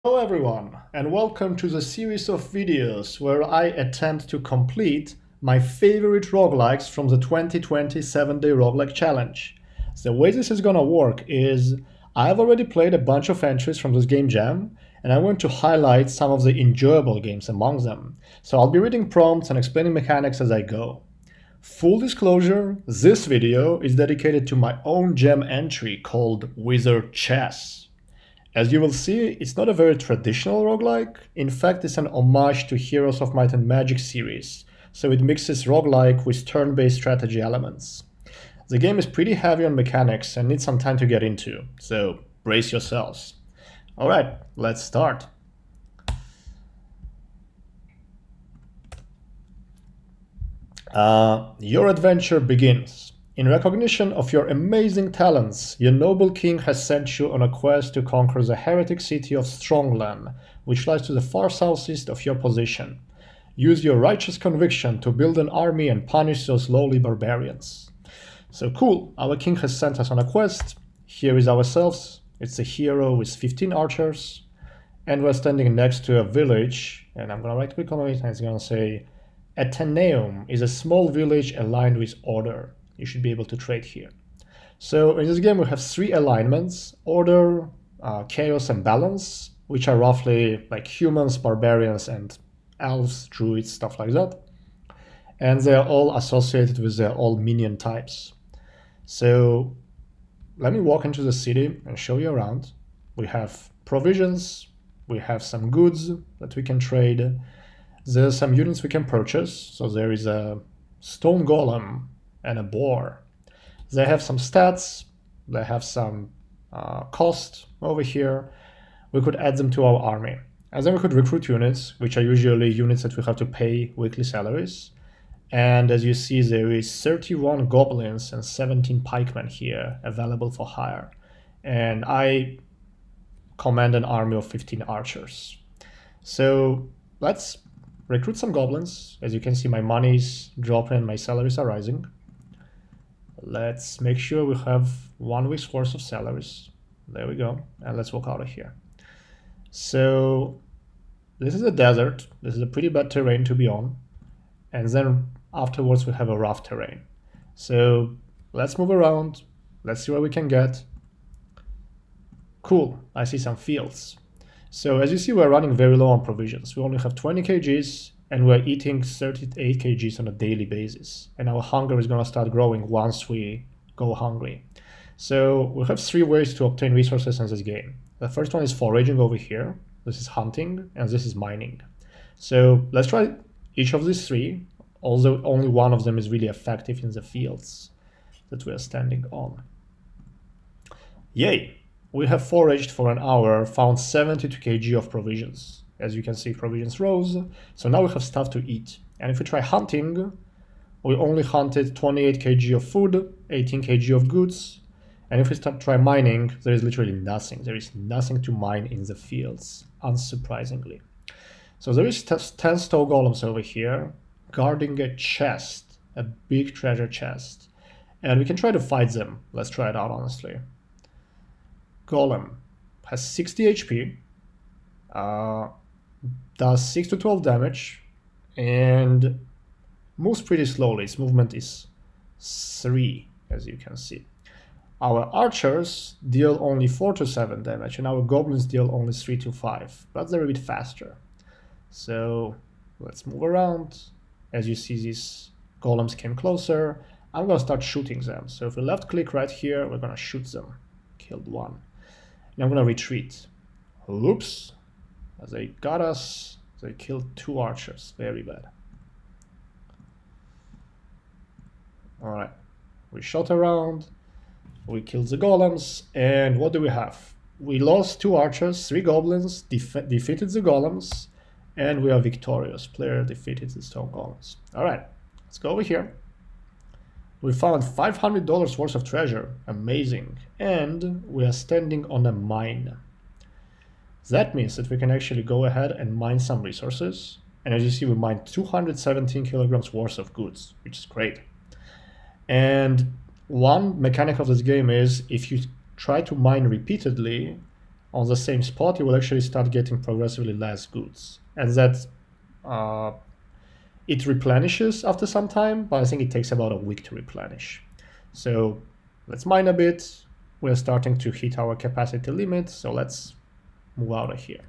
Hello everyone, and welcome to the series of videos where I attempt to complete my favorite roguelikes from the 2020 7-day roguelike challenge. The way this is gonna work is I've already played a bunch of entries from this game jam, and I want to highlight some of the enjoyable games among them. So I'll be reading prompts and explaining mechanics as I go. Full disclosure, this video is dedicated to my own jam entry called Wizard Chess. As you will see, it's not a very traditional roguelike. In fact, it's an homage to Heroes of Might and Magic series, so it mixes roguelike with turn-based strategy elements. The game is pretty heavy on mechanics and needs some time to get into, so brace yourselves. Alright, let's start. Your adventure begins. In recognition of your amazing talents, your noble king has sent you on a quest to conquer the heretic city of Strongland, which lies to the far southeast of your position. Use your righteous conviction to build an army and punish those lowly barbarians. So cool, our king has sent us on a quest. Here is ourselves. It's a hero with 15 archers. And we're standing next to a village, and I'm gonna right click on it and it's gonna say Athenaeum is a small village aligned with order. You should be able to trade here. So in this game we have three alignments: order, chaos, and balance, which are roughly like humans, barbarians, and elves, druids, stuff like that. And they are all associated with their all minion types. So let me walk into the city and show you around. We have provisions, we have some goods that we can trade. There's some units we can purchase. So there is a stone golem and a boar. They have some stats, they have some cost over here. We could add them to our army. And then we could recruit units, which are usually units that we have to pay weekly salaries. And as you see, there is 31 goblins and 17 pikemen here available for hire. And I command an army of 15 archers. So let's recruit some goblins. As you can see, my money's dropping and my salaries are rising. Let's make sure we have 1 week's worth of salaries. There we go. And let's walk out of here. So this is a desert. This is a pretty bad terrain to be on. And then afterwards we have a rough terrain. So let's move around. Let's see what we can get. Cool. I see some fields. So as you see, we're running very low on provisions. We only have 20 kgs. And we're eating 38 kgs on a daily basis. And our hunger is going to start growing once we go hungry. So we have three ways to obtain resources in this game. The first one is foraging over here. This is hunting, and this is mining. So let's try each of these three, although only one of them is really effective in the fields that we are standing on. Yay! We have foraged for an hour, found 72 kg of provisions. As you can see, provisions rose, so now we have stuff to eat. And if we try hunting, we only hunted 28 kg of food, 18 kg of goods. And if we try mining, there is literally nothing. There is nothing to mine in the fields, unsurprisingly. So there is 10 stone golems over here, guarding a chest, a big treasure chest. And we can try to fight them. Let's try it out, honestly. Golem has 60 HP. Does 6 to 12 damage and moves pretty slowly. Its movement is 3, as you can see. Our archers deal only 4 to 7 damage, and our goblins deal only 3 to 5, but they're a bit faster. So let's move around. As you see, these golems came closer. I'm gonna start shooting them. So if we left click right here, we're gonna shoot them. Killed one. And I'm gonna retreat. Oops. They got us. They killed 2 archers. Very bad. Alright. We shot around. We killed the golems. And what do we have? We lost 2 archers, 3 goblins, defeated the golems, and we are victorious. Player defeated the stone golems. Alright. Let's go over here. We found $500 worth of treasure. Amazing. And we are standing on a mine. That means that we can actually go ahead and mine some resources. And as you see, we mined 217 kilograms worth of goods, which is great. And one mechanic of this game is if you try to mine repeatedly, on the same spot, you will actually start getting progressively less goods. And that it replenishes after some time, but I think it takes about a week to replenish. So let's mine a bit. We're starting to hit our capacity limit, so let's move out of here.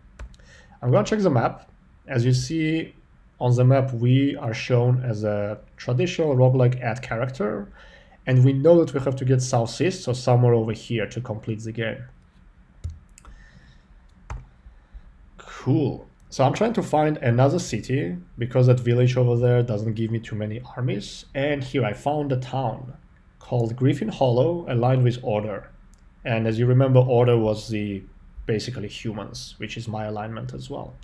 I'm going to check the map. As you see on the map, we are shown as a traditional roguelike add character, and we know that we have to get southeast, so somewhere over here to complete the game. Cool. So I'm trying to find another city because that village over there doesn't give me too many armies. And here I found a town called Griffin Hollow, aligned with Order. And as you remember, Order was the basically humans, which is my alignment as well.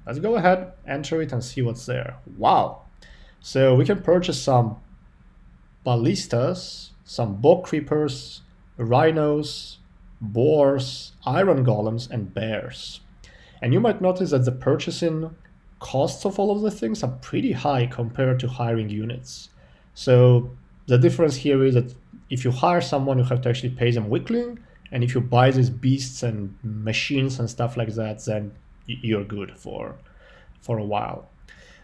Let's go ahead, enter it, and see what's there. Wow. So we can purchase some ballistas, some bog creepers, rhinos, boars, iron golems, and bears. And you might notice that the purchasing costs of all of the things are pretty high compared to hiring units. So the difference here is that if you hire someone, you have to actually pay them weekly. And if you buy these beasts and machines and stuff like that, then you're good for a while.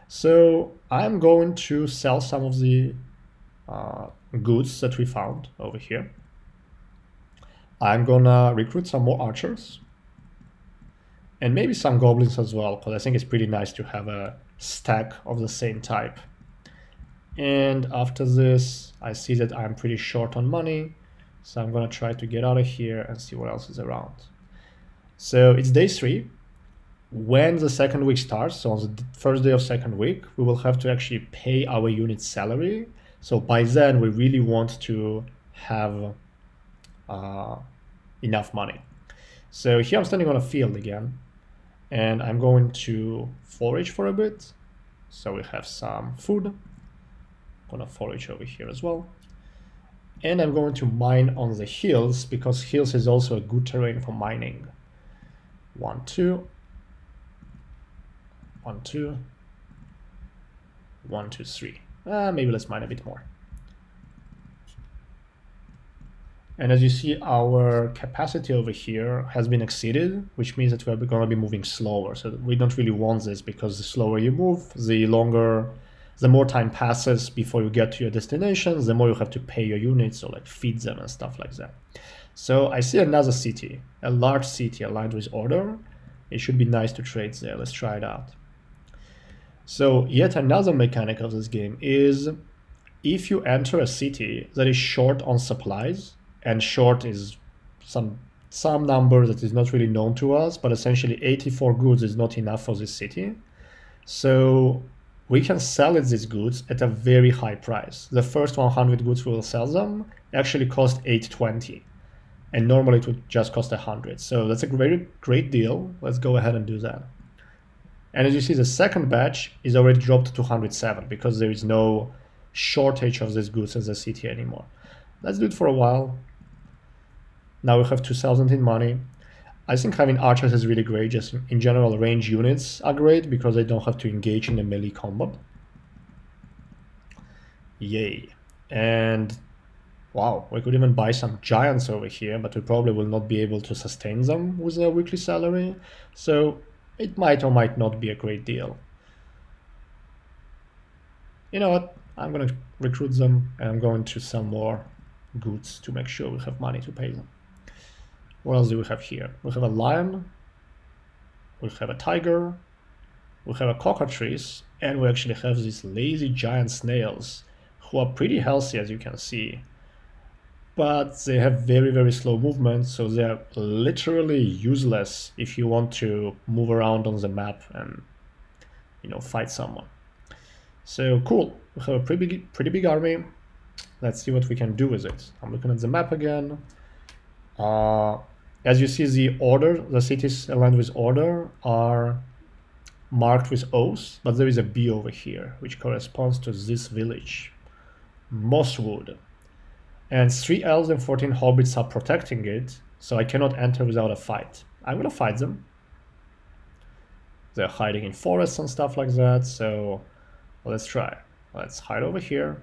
So I'm going to sell some of the goods that we found over here. I'm gonna recruit some more archers. And maybe some goblins as well, because I think it's pretty nice to have a stack of the same type. And after this, I see that I'm pretty short on money, so I'm gonna try to get out of here and see what else is around. So it's day 3. When the second week starts, so on the first day of second week, we will have to actually pay our unit salary. So by then, we really want to have enough money. So here I'm standing on a field again, and I'm going to forage for a bit. So we have some food. I'm gonna forage over here as well. And I'm going to mine on the hills, because hills is also a good terrain for mining. 1, 2. 1, 2. 1, 2, 3. Maybe let's mine a bit more. And as you see, our capacity over here has been exceeded, which means that we're going to be moving slower. So we don't really want this, because the slower you move, the more time passes before you get to your destination, the more you have to pay your units or like feed them and stuff like that. So I see another city, a large city aligned with Order. It should be nice to trade there. Let's try it out. So yet another mechanic of this game is if you enter a city that is short on supplies, and short is some number that is not really known to us, but essentially 84 goods is not enough for this city. So we can sell it these goods at a very high price. The first 100 goods we will sell them actually cost 820, and normally it would just cost 100. So that's a great deal. Let's go ahead and do that. And as you see, the second batch is already dropped to 207 because there is no shortage of these goods in the city anymore. Let's do it for a while. Now we have 2,000 in money. I think having archers is really great. Just in general, range units are great because they don't have to engage in a melee combat. Yay. And wow, we could even buy some giants over here, but we probably will not be able to sustain them with their weekly salary. So it might or might not be a great deal. You know what? I'm going to recruit them, and I'm going to sell more goods to make sure we have money to pay them. What else do we have here? We have a lion, we have a tiger, we have a cockatrice, and we actually have these lazy giant snails who are pretty healthy, as you can see. But they have very, very slow movement, so they're literally useless if you want to move around on the map and, you know, fight someone. So cool, we have a pretty big army. Let's see what we can do with it. I'm looking at the map again. As you see, the cities aligned with Order are marked with O's, but there is a B over here, which corresponds to this village, Mosswood. And 3 elves and 14 hobbits are protecting it, so I cannot enter without a fight. I'm gonna fight them. They're hiding in forests and stuff like that, so let's try. Let's hide over here.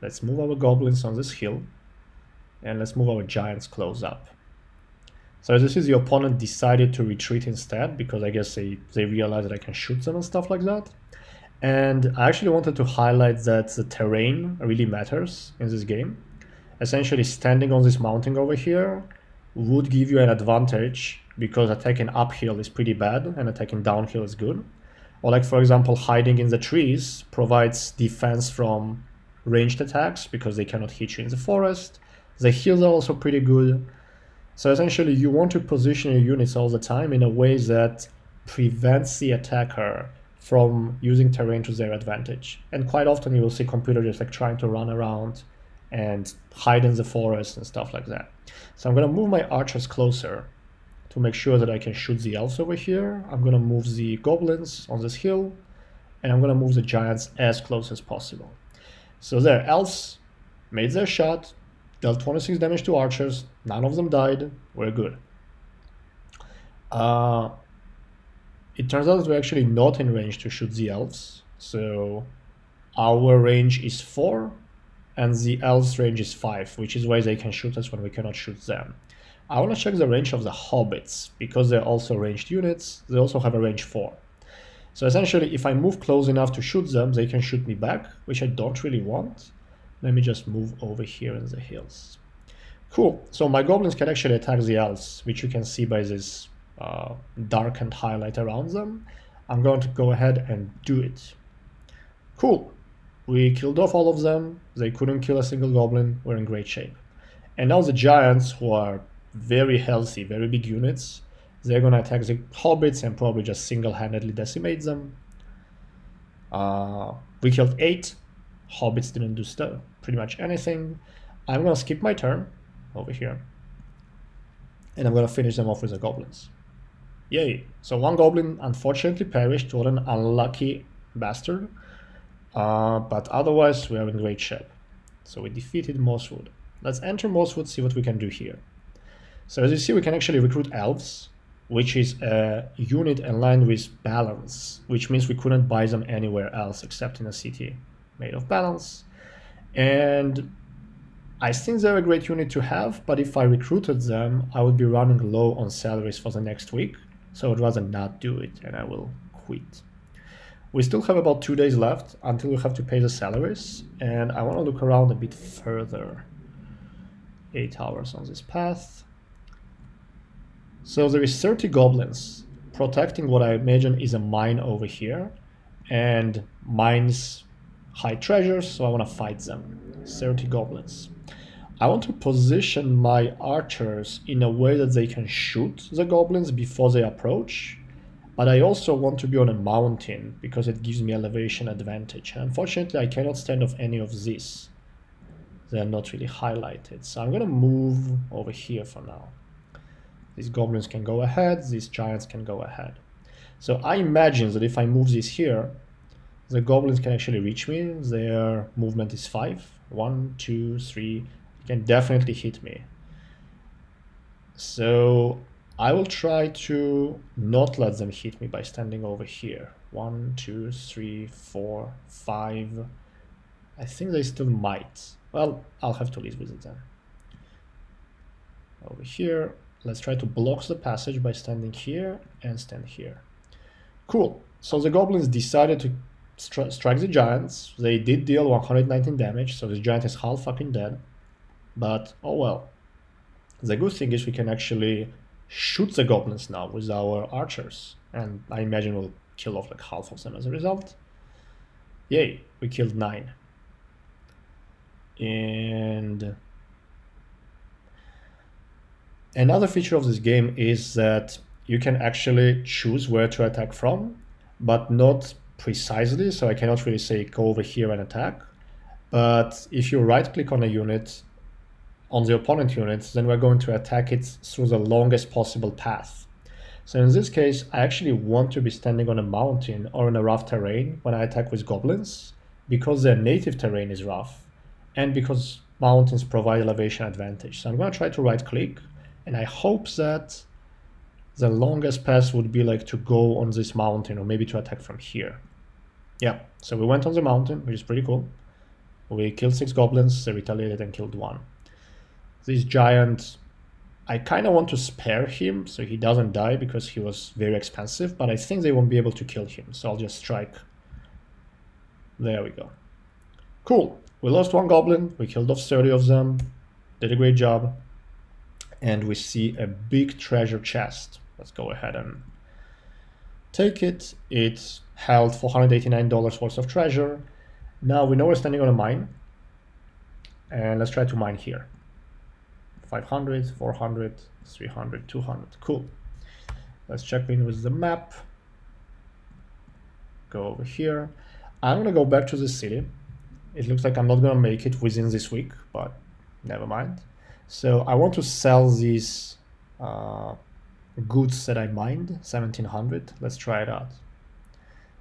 Let's move our goblins on this hill. And let's move our giants close up. So as you see, the opponent decided to retreat instead because I guess they realized that I can shoot them and stuff like that. And I actually wanted to highlight that the terrain really matters in this game. Essentially, standing on this mountain over here would give you an advantage because attacking uphill is pretty bad and attacking downhill is good. Or like, for example, hiding in the trees provides defense from ranged attacks because they cannot hit you in the forest. The hills are also pretty good. So essentially, you want to position your units all the time in a way that prevents the attacker from using terrain to their advantage. And quite often you will see computers just like trying to run around and hide in the forest and stuff like that. So I'm going to move my archers closer to make sure that I can shoot the elves over here. I'm going to move the goblins on this hill, and I'm going to move the giants as close as possible. So there, elves made their shot, dealt 26 damage to archers, none of them died, we're good. It turns out that we're actually not in range to shoot the elves, so our range is 4, and the elves' range is 5, which is why they can shoot us when we cannot shoot them. I want to check the range of the hobbits, because they're also ranged units, they also have a range 4. So essentially, if I move close enough to shoot them, they can shoot me back, which I don't really want. Let me just move over here in the hills. Cool, so my goblins can actually attack the elves, which you can see by this darkened highlight around them. I'm going to go ahead and do it. Cool, we killed off all of them, they couldn't kill a single goblin, we're in great shape. And now the giants, who are very healthy, very big units, they're going to attack the hobbits and probably just single-handedly decimate them. We killed 8, hobbits didn't do pretty much anything. I'm going to skip my turn over here, and I'm going to finish them off with the goblins. Yay! So one goblin unfortunately perished, what an unlucky bastard. But otherwise we are in great shape. So we defeated Mosswood. Let's enter Mosswood, see what we can do here. So as you see, we can actually recruit elves, which is a unit aligned with balance, which means we couldn't buy them anywhere else except in a city made of balance. And I think they're a great unit to have, but if I recruited them, I would be running low on salaries for the next week, so I'd rather not do it, and I will quit. We still have about 2 days left until we have to pay the salaries, and I want to look around a bit further. 8 hours on this path. So there is 30 goblins protecting what I imagine is a mine over here, and mines hide treasures, so I want to fight them. 30 goblins. I want to position my archers in a way that they can shoot the goblins before they approach, but I also want to be on a mountain because it gives me elevation advantage. And unfortunately, I cannot stand off any of these. They're not really highlighted, so I'm going to move over here for now. These goblins can go ahead, these giants can go ahead. So I imagine that if I move this here, the goblins can actually reach me. Their movement is 5. 1, 2, 3. They can definitely hit me. So I will try to not let them hit me by standing over here. 1, 2, 3, 4, 5. I think they still might. Well, I'll have to leave with it then. Over here. Let's try to block the passage by standing here and stand here. Cool. So the goblins decided to strike the giants. They did deal 119 damage, so the giant is half fucking dead. But, oh well. The good thing is we can actually shoot the goblins now with our archers. And I imagine we'll kill off like half of them as a result. Yay, we killed 9. And another feature of this game is that you can actually choose where to attack from, but not precisely, so I cannot really say go over here and attack. But if you right click on a unit, on the opponent unit, then we're going to attack it through the longest possible path. So in this case, I actually want to be standing on a mountain or in a rough terrain when I attack with goblins, because their native terrain is rough, and because mountains provide elevation advantage. So I'm going to try to right click, and I hope that the longest path would be like to go on this mountain or maybe to attack from here. Yeah, so we went on the mountain, which is pretty cool. We killed 6 goblins, they retaliated and killed 1. This giant, I kind of want to spare him so he doesn't die because he was very expensive, but I think they won't be able to kill him, so I'll just strike. There we go. Cool. We lost one goblin, we killed off 30 of them, did a great job, and we see a big treasure chest. Let's go ahead and take it. It held $489 worth of treasure. Now we know we're standing on a mine, and let's try to mine here. 500, 400, 300, 200. Cool. Let's check in with the map. Go over here. I'm gonna go back to the city. It looks like I'm not gonna make it within this week, but never mind. So I want to sell these goods that I mined, 1700. Let's try it out.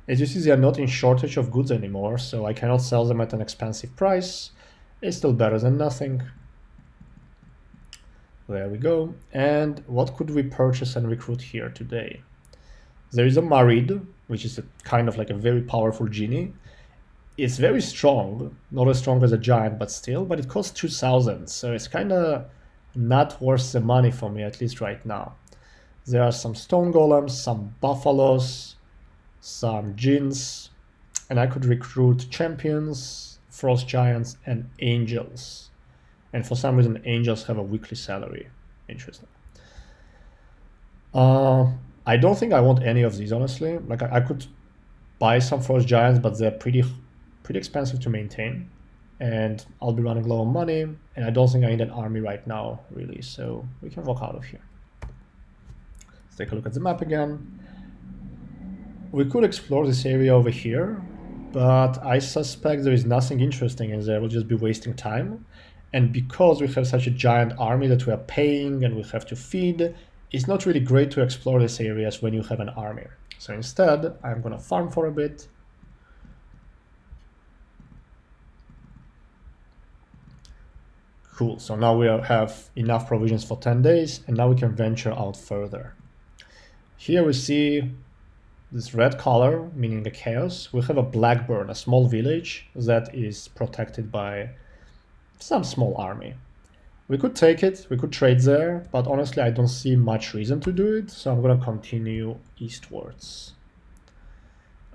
As you see, they are not in shortage of goods anymore, so I cannot sell them at an expensive price. It's still better than nothing. There we go. And what could we purchase and recruit here today? There is a Marid, which is a kind of like a very powerful genie. It's very strong, not as strong as a giant, but still, but it costs 2,000, so it's kind of not worth the money for me, at least right now. There are some stone golems, some buffaloes, some djinns, and I could recruit champions, frost giants, and angels. And for some reason, angels have a weekly salary. Interesting. I don't think I want any of these, honestly. Like I could buy some frost giants, but they're pretty expensive to maintain. And I'll be running low on money, and I don't think I need an army right now, really. So we can walk out of here. Let's take a look at the map again. We could explore this area over here, but I suspect there is nothing interesting in there. We'll just be wasting time. And because we have such a giant army that we are paying and we have to feed, it's not really great to explore these areas when you have an army. So instead, I'm going to farm for a bit. Cool, so now we have enough provisions for 10 days, and now we can venture out further. Here we see this red color, meaning the chaos. We have a Blackburn, a small village that is protected by some small army. We could take it, we could trade there, but honestly I don't see much reason to do it, so I'm gonna continue eastwards.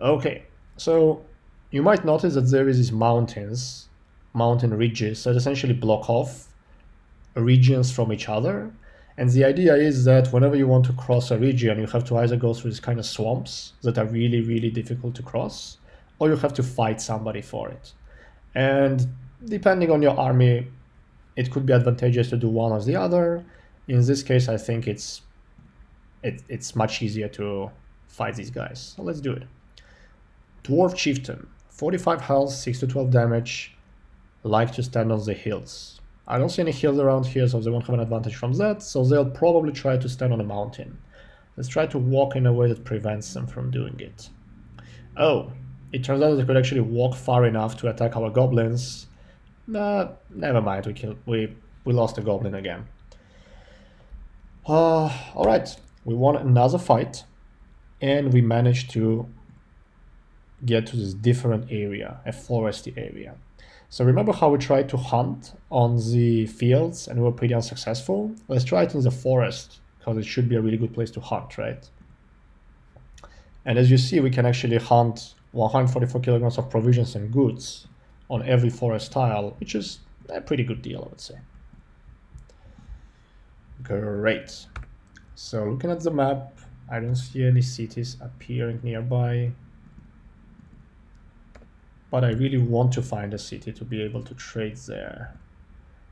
Okay, so you might notice that there is these mountain ridges that essentially block off regions from each other, and the idea is that whenever you want to cross a region, you have to either go through these kind of swamps that are really difficult to cross, or you have to fight somebody for it. And depending on your army, it could be advantageous to do one or the other. In this case, I think it's much easier to fight these guys. So let's do it. Dwarf Chieftain, 45 health, 6 to 12 damage, like to stand on the hills. I don't see any hills around here, so they won't have an advantage from that, so they'll probably try to stand on a mountain. Let's try to walk in a way that prevents them from doing it. Oh, it turns out that they could actually walk far enough to attack our goblins. Never mind, we lost a goblin again. Alright, we won another fight, and we managed to get to this different area, a foresty area. So remember how we tried to hunt on the fields and we were pretty unsuccessful? Let's try it in the forest, because it should be a really good place to hunt, right? And as you see, we can actually hunt 144 kilograms of provisions and goods on every forest tile, which is a pretty good deal, I would say. Great. So looking at the map, I don't see any cities appearing nearby, but I really want to find a city to be able to trade there.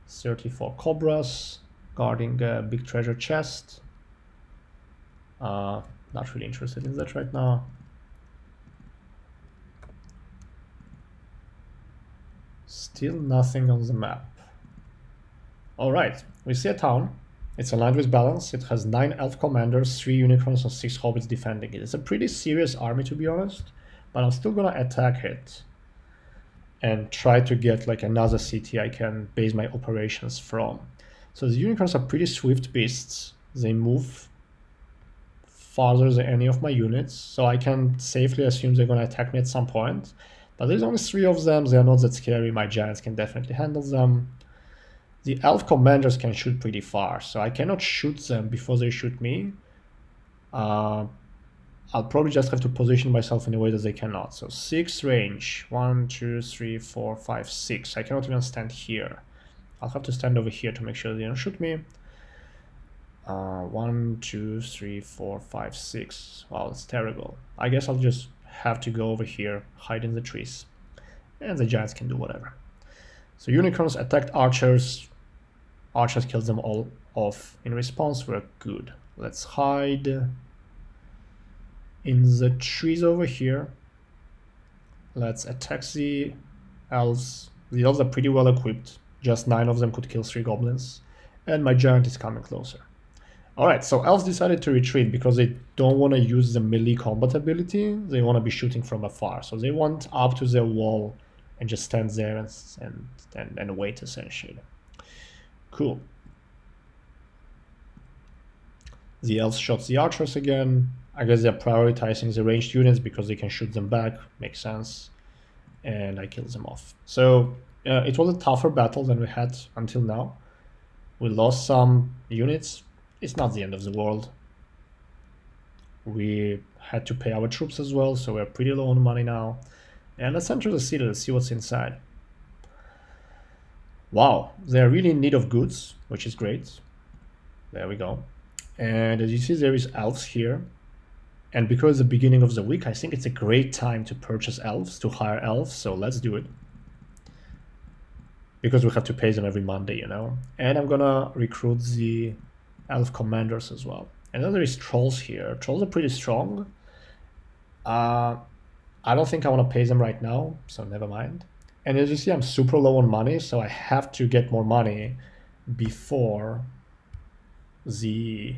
34 cobras guarding a big treasure chest. Not really interested in that right now. Still nothing on the map. Alright, we see a town. It's aligned with balance. It has 9 elf commanders, 3 unicorns and 6 hobbits defending it. It's a pretty serious army, to be honest, but I'm still gonna attack it and try to get like another city I can base my operations from. So the unicorns are pretty swift beasts. They move farther than any of my units, so I can safely assume they're gonna attack me at some point. But there's only 3 of them, they are not that scary, my giants can definitely handle them. The elf commanders can shoot pretty far, so I cannot shoot them before they shoot me. I'll probably just have to position myself in a way that they cannot. So 6 range, 1, 2, 3, 4, 5, 6. I cannot even stand here. I'll have to stand over here to make sure they don't shoot me. 1, 2, 3, 4, 5, 6. Wow, that's terrible. I guess I'll just have to go over here, hide in the trees. And the giants can do whatever. So unicorns attacked archers. Archers killed them all off. In response, we're good. Let's hide in the trees over here. Let's attack the elves. The elves are pretty well equipped. Just 9 of them could kill 3 goblins. And my giant is coming closer. Alright, so elves decided to retreat because they don't want to use the melee combat ability. They want to be shooting from afar. So they want up to their wall and just stand there and wait, essentially. Cool. The elves shot the archers again. I guess they're prioritizing the ranged units because they can shoot them back. Makes sense. And I killed them off. So it was a tougher battle than we had until now. We lost some units. It's not the end of the world. We had to pay our troops as well, so we're pretty low on money now. And let's enter the city, let's see what's inside. Wow, they're really in need of goods, which is great. There we go. And as you see, there is elves here. And because it's the beginning of the week, I think it's a great time to purchase elves, to hire elves, so let's do it. Because we have to pay them every Monday, you know. And I'm gonna recruit the elf commanders as well. And then there is trolls here. Trolls are pretty strong. I don't think I want to pay them right now, so never mind. And as you see, I'm super low on money, so I have to get more money before the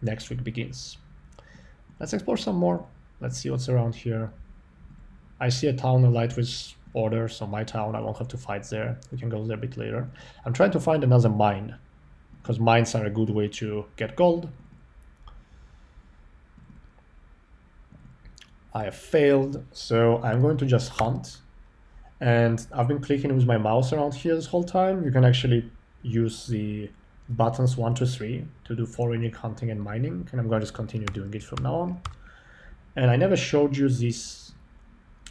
next week begins. Let's explore some more. Let's see what's around here. I see a town alight with order, so my town, I won't have to fight there. We can go there a bit later. I'm trying to find another mine, because mines are a good way to get gold. I have failed, so I'm going to just hunt. And I've been clicking with my mouse around here this whole time. You can actually use the buttons 1, 2, 3 to do foraging, hunting, and mining. And I'm going to just continue doing it from now on. And I never showed you this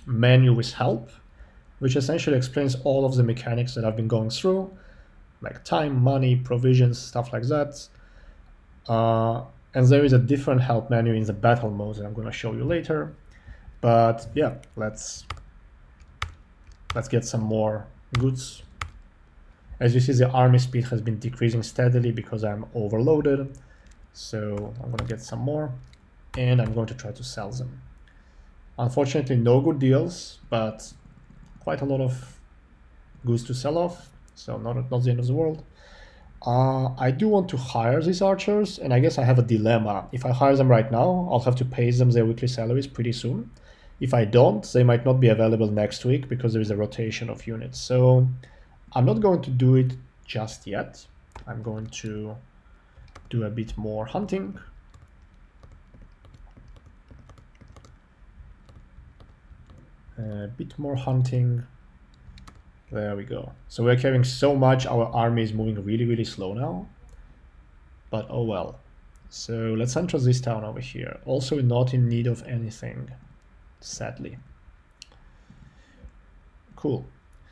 menu with help, which essentially explains all of the mechanics that I've been going through, like time, money, provisions, stuff like that. And there is a different help menu in the battle mode that I'm going to show you later. But yeah, let's get some more goods. As you see, the army speed has been decreasing steadily because I'm overloaded. So I'm going to get some more, and I'm going to try to sell them. Unfortunately, no good deals, but quite a lot of goods to sell off. So not the end of the world. I do want to hire these archers, and I guess I have a dilemma. If I hire them right now, I'll have to pay them their weekly salaries pretty soon. If I don't, they might not be available next week because there is a rotation of units. So I'm not going to do it just yet. I'm going to do a bit more hunting. A bit more hunting. There we go. So we're carrying so much, our army is moving really, really slow now. But oh well. So let's enter this town over here. Also not in need of anything, sadly. Cool.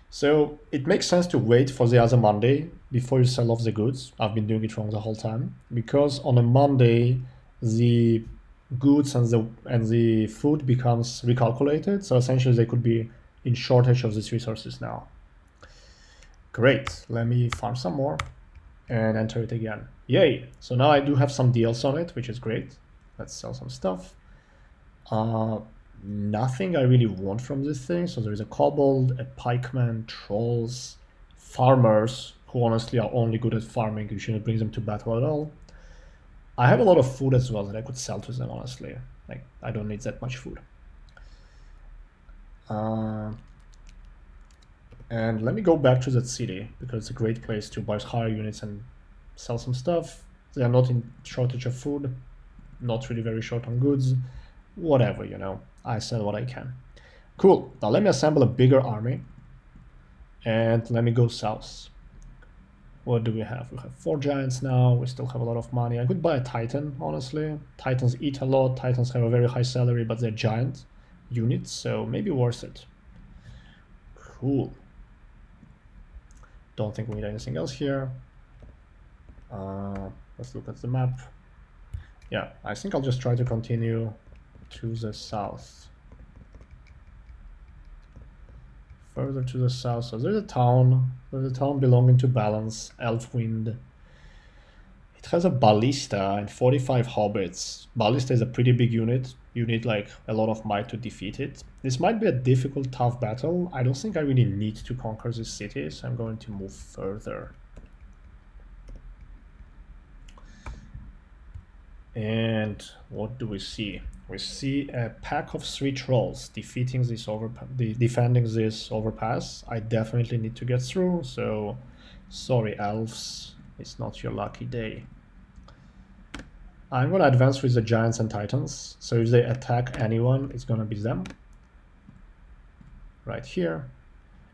So it makes sense to wait for the other Monday before you sell off the goods. I've been doing it wrong the whole time. Because on a Monday, the goods and the food becomes recalculated. So essentially they could be in shortage of these resources now. Great, let me farm some more and enter it again. Yay, so now I do have some deals on it, which is great. Let's sell some stuff. Nothing I really want from this thing. So there is a kobold, a pikeman, trolls, farmers, who honestly are only good at farming. You shouldn't bring them to battle at all. I have a lot of food as well that I could sell to them, honestly. Like, I don't need that much food. And let me go back to that city because it's a great place to buy higher units and sell some stuff. They are not in shortage of food, not really very short on goods, whatever, you know. I sell what I can. Cool. Now let me assemble a bigger army and let me go south. What do we have? We have 4 giants now. We still have a lot of money. I could buy a Titan, honestly. Titans eat a lot. Titans have a very high salary, but they're giant units, so maybe worth it. Cool. Don't think we need anything else here. Let's look at the map. Yeah, I think I'll just try to continue to the south. Further to the south. So there's a town. There's a town belonging to Balance, Elfwind. It has a ballista and 45 hobbits. Ballista is a pretty big unit. You need like a lot of might to defeat it. This might be a difficult, tough battle. I don't think I really need to conquer this city, so I'm going to move further. And what do we see? We see a pack of 3 trolls defending this overpass. I definitely need to get through, so sorry elves, it's not your lucky day. I'm gonna advance with the giants and titans, so if they attack anyone, it's gonna be them. Right here.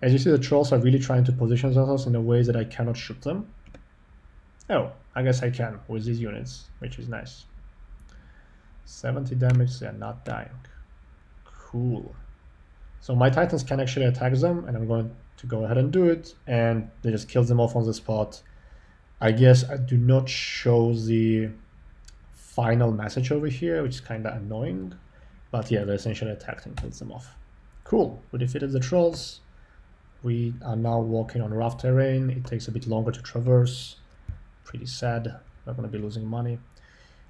As you see, the trolls are really trying to position themselves in a way that I cannot shoot them. Oh, I guess I can with these units, which is nice. 70 damage, they are not dying. Cool. So my titans can actually attack them, and I'm going to go ahead and do it, and they just kill them off on the spot. I guess I do not show the final message over here, which is kind of annoying, but yeah, they essentially attacked and killed them off. Cool, we defeated the trolls. We are now walking on rough terrain. It takes a bit longer to traverse. Pretty sad. We're going to be losing money.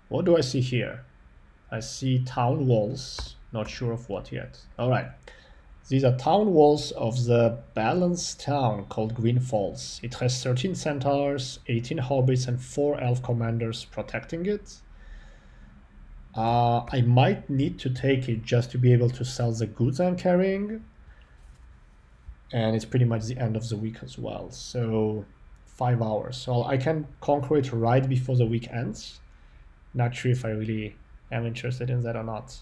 What do I see here? I see town walls. Not sure of what yet. All right. These are town walls of the balanced town called Green Falls. It has 13 centaurs, 18 hobbits, and 4 elf commanders protecting it. I might need to take it just to be able to sell the goods I'm carrying. And it's pretty much the end of the week as well. So 5 hours. So I can conquer it right before the week ends. Not sure if I really am interested in that or not.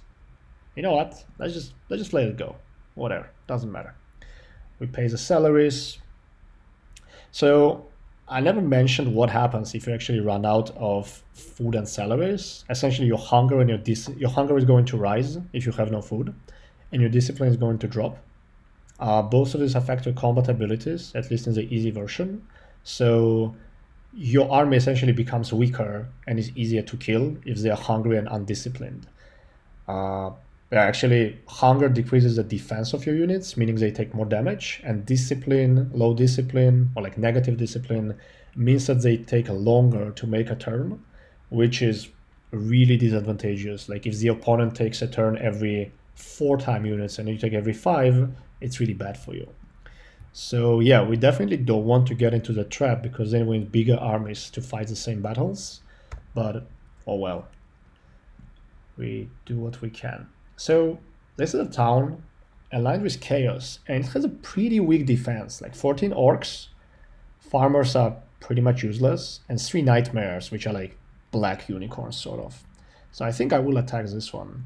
You know what? Let's just let it go. Whatever, doesn't matter. We pay the salaries. So I never mentioned what happens if you actually run out of food and salaries. Essentially, your hunger and your hunger is going to rise if you have no food, and your discipline is going to drop. Both of these affect your combat abilities, at least in the easy version. So your army essentially becomes weaker and is easier to kill if they are hungry and undisciplined. Actually, hunger decreases the defense of your units, meaning they take more damage, and discipline, low discipline, or like negative discipline, means that they take longer to make a turn, which is really disadvantageous. Like if the opponent takes a turn every 4 time units and you take every 5, it's really bad for you. So yeah, we definitely don't want to get into the trap, because then we need bigger armies to fight the same battles, but oh well. We do what we can. So this is a town aligned with chaos, and it has a pretty weak defense, like 14 orcs, farmers are pretty much useless, and 3 nightmares, which are like black unicorns sort of. So I think I will attack this one.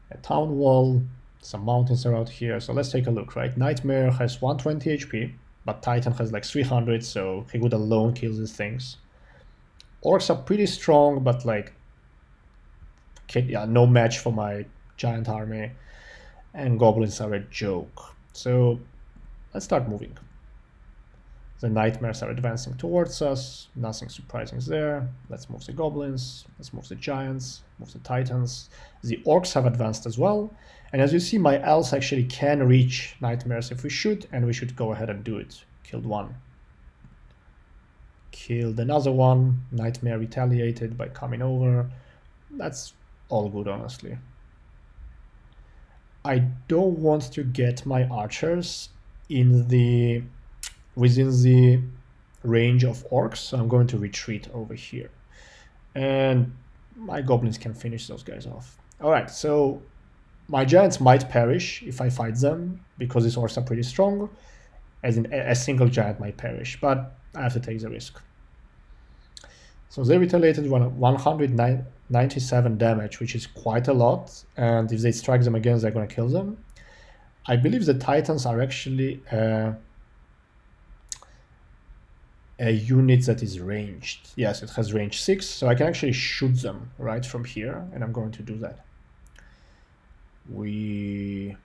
A town wall, some mountains around here, so let's take a look, right? Nightmare has 120 HP, but Titan has like 300, so he would alone kill these things. Orcs are pretty strong, but like yeah, no match for my giant army, and goblins are a joke. So let's start moving. The nightmares are advancing towards us, nothing surprising there. Let's move the goblins, let's move the giants, move the titans. The orcs have advanced as well, and as you see, my elves actually can reach nightmares if we shoot, and we should go ahead and do it. Killed one. Killed another one. Nightmare retaliated by coming over. That's all good, honestly. I don't want to get my archers within the range of orcs, so I'm going to retreat over here. And my goblins can finish those guys off. Alright, so my giants might perish if I fight them, because these orcs are pretty strong, as in a single giant might perish, but I have to take the risk. So they retaliated 197 damage, which is quite a lot, and if they strike them again, they're going to kill them. I believe the titans are actually a unit that is ranged. Yes, it has range 6, so I can actually shoot them right from here, and I'm going to do that. We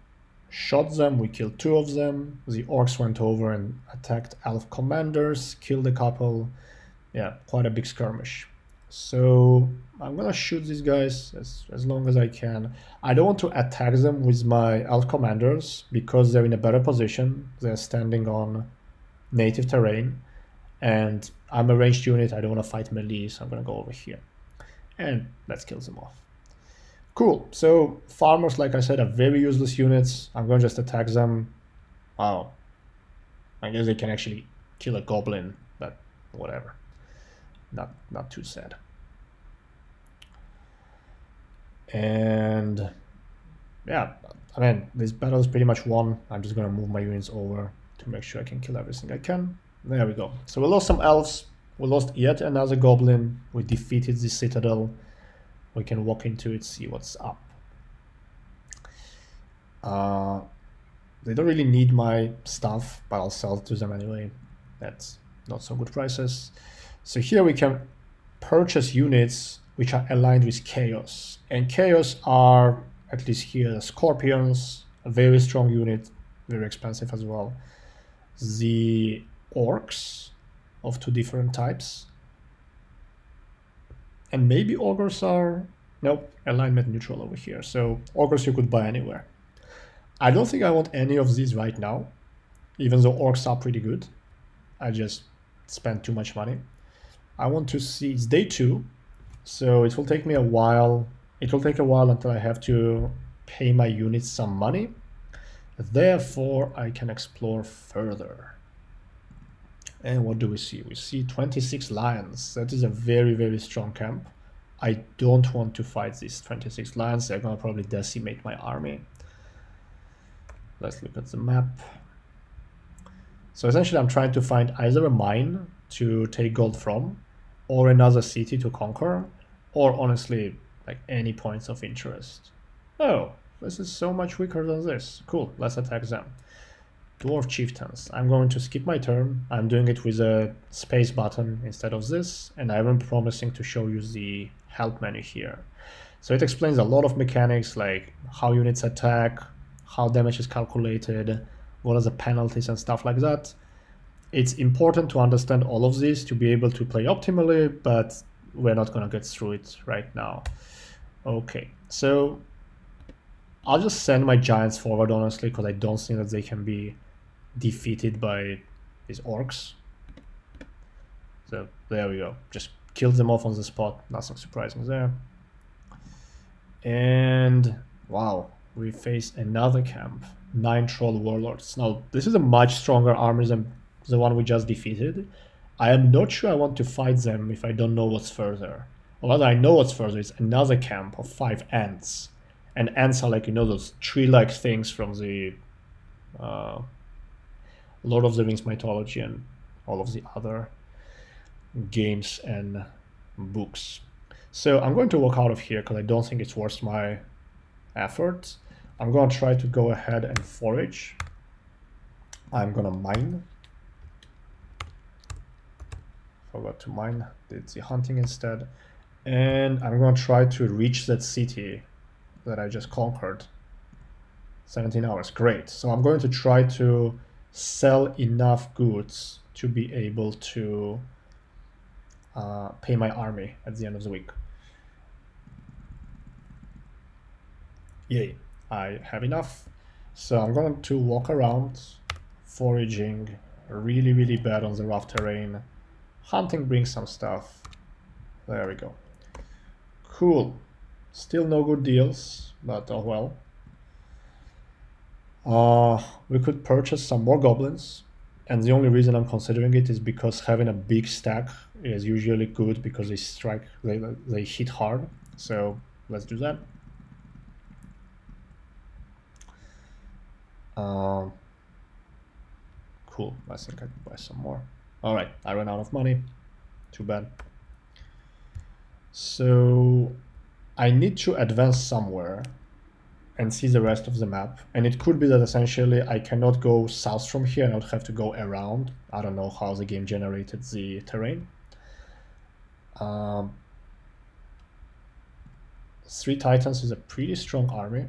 shot them, we killed 2 of them. The orcs went over and attacked elf commanders, killed a couple. Yeah, quite a big skirmish. So I'm gonna shoot these guys as long as I can. I don't want to attack them with my elf commanders because they're in a better position. They're standing on native terrain, and I'm a ranged unit. I don't want to fight melee, so I'm gonna go over here. And let's kill them off. Cool, so farmers, like I said, are very useless units. I'm gonna just attack them. Wow, I guess they can actually kill a goblin, but whatever. Not too sad. And yeah, I mean, this battle is pretty much won. I'm just gonna move my units over to make sure I can kill everything I can. There we go. So we lost some elves. We lost yet another goblin. We defeated the citadel. We can walk into it, see what's up. They don't really need my stuff, but I'll sell it to them anyway. That's not so good prices. So here we can purchase units which are aligned with Chaos. And Chaos are, at least here, Scorpions, a very strong unit, very expensive as well. The Orcs of 2 different types. And maybe Ogres are, nope, alignment neutral over here. So Ogres you could buy anywhere. I don't think I want any of these right now, even though Orcs are pretty good. I just spent too much money. I want to see, it's day 2, so it will take me a while. It will take a while until I have to pay my units some money. Therefore, I can explore further. And what do we see? We see 26 lions. That is a very, very strong camp. I don't want to fight these 26 lions. They're gonna probably decimate my army. Let's look at the map. So essentially I'm trying to find either a mine to take gold from, or another city to conquer, or honestly, like any points of interest. Oh, this is so much weaker than this. Cool, let's attack them. Dwarf chieftains. I'm going to skip my turn. I'm doing it with a space button instead of this, and I'm promising to show you the help menu here. So it explains a lot of mechanics, like how units attack, how damage is calculated, what are the penalties and stuff like that. It's important to understand all of this to be able to play optimally, but we're not going to get through it right now. Okay, so I'll just send my giants forward, honestly, because I don't think that they can be defeated by these orcs. So there we go. Just killed them off on the spot. Nothing surprising there. And wow, we face another camp. 9 troll warlords. Now, this is a much stronger army than the one we just defeated. I am not sure I want to fight them if I don't know what's further. Or rather, I know what's further. It's another camp of 5 ants. And ants are like, you know, those tree-like things from the Lord of the Rings mythology and all of the other games and books. So I'm going to walk out of here because I don't think it's worth my effort. I'm going to try to go ahead and forage. I'm going to mine. Forgot to mine, did the hunting instead. And I'm going to try to reach that city that I just conquered. 17 hours, great. So I'm going to try to sell enough goods to be able to pay my army at the end of the week. Yay, I have enough. So I'm going to walk around, foraging, really, really bad on the rough terrain. Hunting brings some stuff. There we go. Cool. Still no good deals, but oh well. We could purchase some more goblins, and the only reason I'm considering it is because having a big stack is usually good because they strike, they hit hard. So let's do that. Cool, I think I can buy some more. All right, I ran out of money. Too bad. So I need to advance somewhere, and see the rest of the map. And it could be that essentially I cannot go south from here and I would have to go around. I don't know how the game generated the terrain. 3 Titans is a pretty strong army,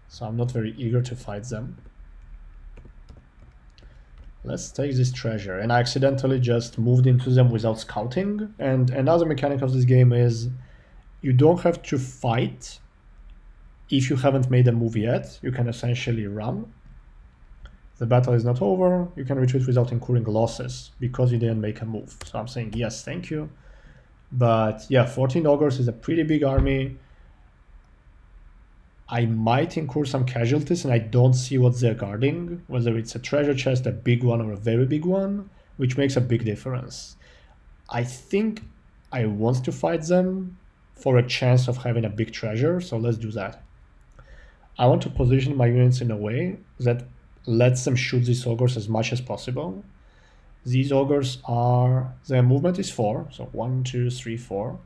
so I'm not very eager to fight them. Let's take this treasure, and I accidentally just moved into them without scouting. And another mechanic of this game is you don't have to fight if you haven't made a move yet. You can essentially run. The battle is not over. You can retreat without incurring losses because you didn't make a move. So I'm saying yes, thank you. But yeah, 14 ogres is a pretty big army. I might incur some casualties, and I don't see what they're guarding, whether it's a treasure chest, a big one, or a very big one, which makes a big difference. I think I want to fight them for a chance of having a big treasure, so let's do that. I want to position my units in a way that lets them shoot these ogres as much as possible. These ogres are, their movement is 4, so 1, 2, 3, 4.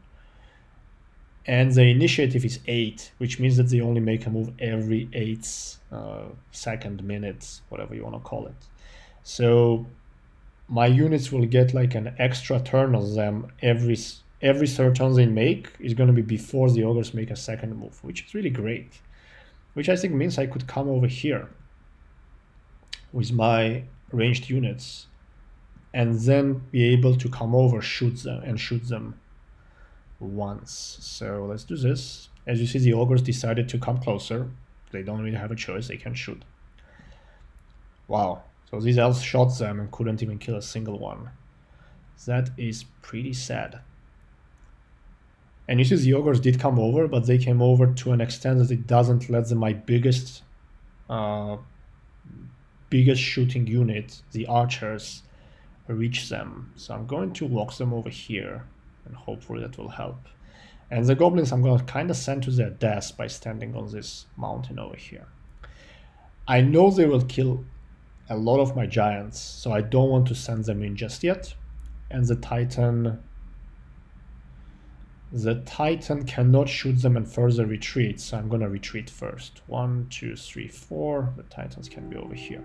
And the initiative is 8, which means that they only make a move every 8 second, minutes, whatever you want to call it. So my units will get like an extra turn on them every third turn they make is going to be before the ogres make a second move, which is really great. Which I think means I could come over here with my ranged units and then be able to come over, shoot them once. So let's do this. As you see, the ogres decided to come closer. They don't really have a choice, they can shoot. Wow, so these elves shot them and couldn't even kill a single one. That is pretty sad. And you see the ogres did come over, but they came over to an extent that it doesn't let my biggest shooting unit, the archers, reach them. So I'm going to walk them over here, and hopefully that will help. And the goblins I'm going to kind of send to their deaths by standing on this mountain over here. I know they will kill a lot of my giants, so I don't want to send them in just yet. And the Titan cannot shoot them and further retreat, so I'm going to retreat first. 1, 2, 3, 4. The Titans can be over here.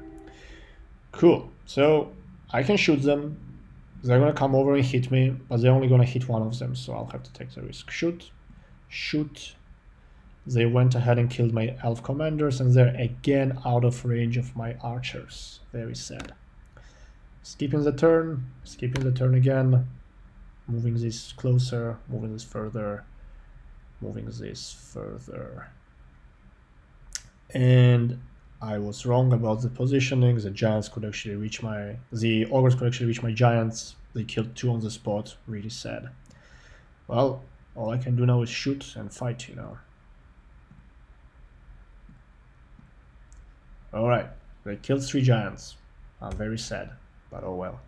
Cool. So I can shoot them. They're going to come over and hit me, but they're only going to hit one of them, so I'll have to take the risk. Shoot. Shoot. They went ahead and killed my elf commanders, and they're again out of range of my archers. Very sad. Skipping the turn again. Moving this closer, moving this further, moving this further. And I was wrong about the positioning. The ogres could actually reach my giants. They killed 2 on the spot. Really sad. Well, all I can do now is shoot and fight, you know. Alright, they killed 3 giants. I'm very sad, but oh well.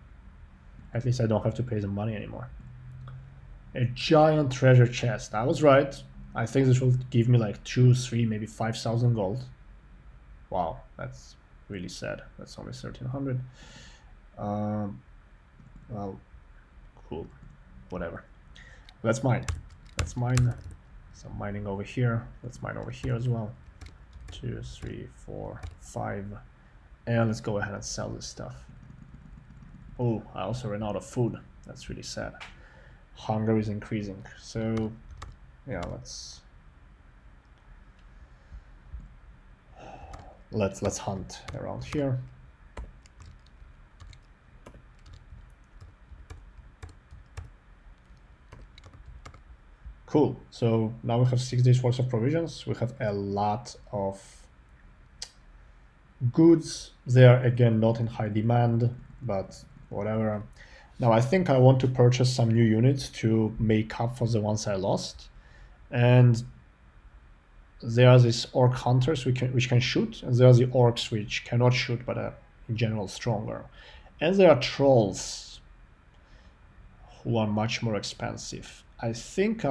At least I don't have to pay them money anymore. A giant treasure chest. I was right. I think this will give me like 2, 3, maybe 5,000 gold. Wow, that's really sad. That's only 1,300. Well, cool. Whatever. Let's mine. Let's mine. Some mining over here. Let's mine over here as well. 2, 3, 4, 5. And let's go ahead and sell this stuff. Oh, I also ran out of food. That's really sad. Hunger is increasing. So, yeah, let's hunt around here. Cool. So now we have 6 days worth of provisions. We have a lot of goods. They are again not in high demand, but whatever. Now I think I want to purchase some new units to make up for the ones I lost. And there are these orc hunters which can shoot, and there are the orcs which cannot shoot but are in general stronger. And there are trolls who are much more expensive. I think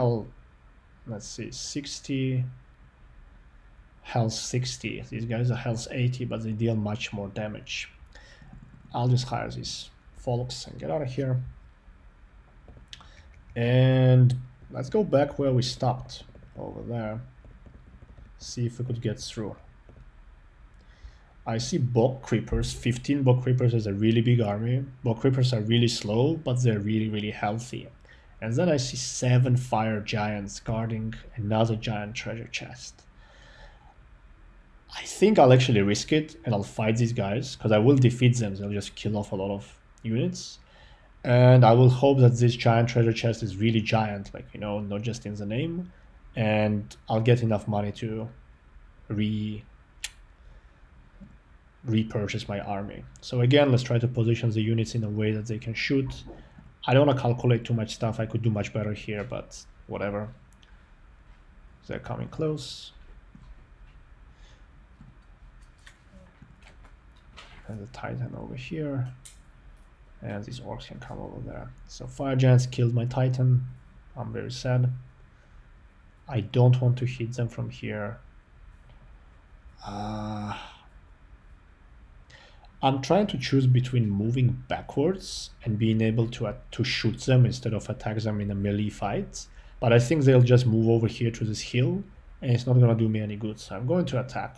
let's see, 60, health 60. These guys are health 80, but they deal much more damage. I'll just hire these folks and get out of here. And let's go back where we stopped, over there. See if we could get through. I see Bog Creepers. 15 Bog Creepers is a really big army. Bog Creepers are really slow, but they're really, really healthy. And then I see 7 Fire Giants guarding another giant treasure chest. I think I'll actually risk it and I'll fight these guys, because I will defeat them. They'll just kill off a lot of units. And I will hope that this giant treasure chest is really giant, like, you know, not just in the name. And I'll get enough money to repurchase my army. So again, let's try to position the units in a way that they can shoot. I don't want to calculate too much stuff. I could do much better here, but whatever. They're coming close. And the Titan over here. And these orcs can come over there. So Fire Giants killed my Titan. I'm very sad. I don't want to hit them from here. I'm trying to choose between moving backwards and being able to shoot them instead of attack them in a melee fight. But I think they'll just move over here to this hill, and it's not going to do me any good. So I'm going to attack.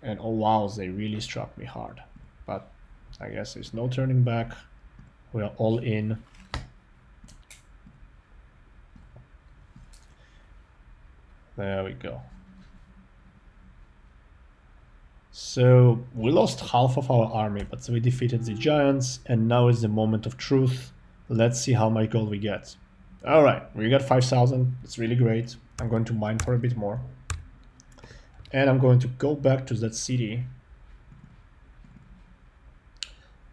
And oh wow, they really struck me hard. But I guess there's no turning back. We are all in. There we go. So we lost half of our army, but we defeated the giants, and now is the moment of truth. Let's see how much gold we get. All right, we got 5,000. It's really great. I'm going to mine for a bit more. And I'm going to go back to that city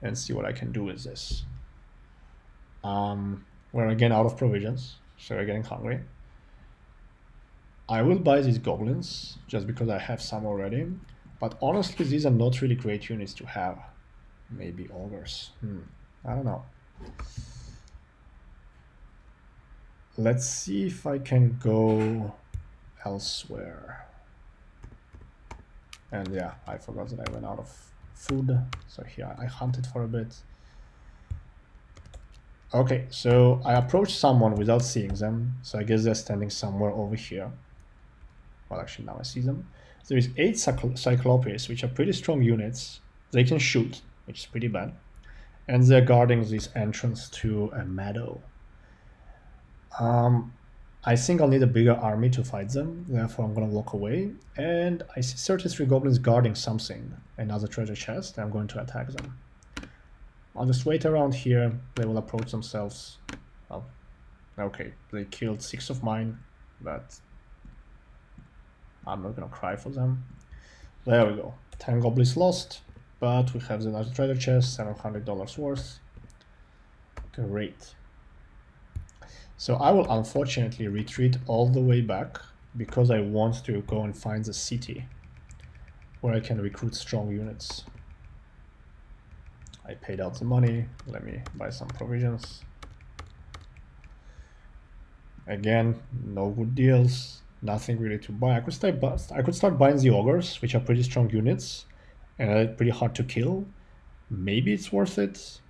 and see what I can do with this. We're again out of provisions, so we're getting hungry. I will buy these goblins just because I have some already. But honestly, these are not really great units to have. Maybe ogres. I don't know. Let's see if I can go elsewhere. And yeah, I forgot that I went out of food. So here I hunted for a bit. Okay, so I approached someone without seeing them. So I guess they're standing somewhere over here. Well, actually now I see them. There is 8 Cyclopes, which are pretty strong units. They can shoot, which is pretty bad. And they're guarding this entrance to a meadow. I think I'll need a bigger army to fight them, therefore I'm going to walk away. And I see 33 goblins guarding something, another treasure chest, and I'm going to attack them. I'll just wait around here, they will approach themselves. Oh, okay, they killed 6 of mine, but I'm not gonna cry for them. There we go. 10 goblins lost, but we have the other treasure chest, $700 worth. Great. So I will unfortunately retreat all the way back because I want to go and find the city where I can recruit strong units. I paid out the money. Let me buy some provisions. Again, no good deals. Nothing really to buy. I could start buying the ogres, which are pretty strong units and pretty hard to kill. Maybe it's worth it,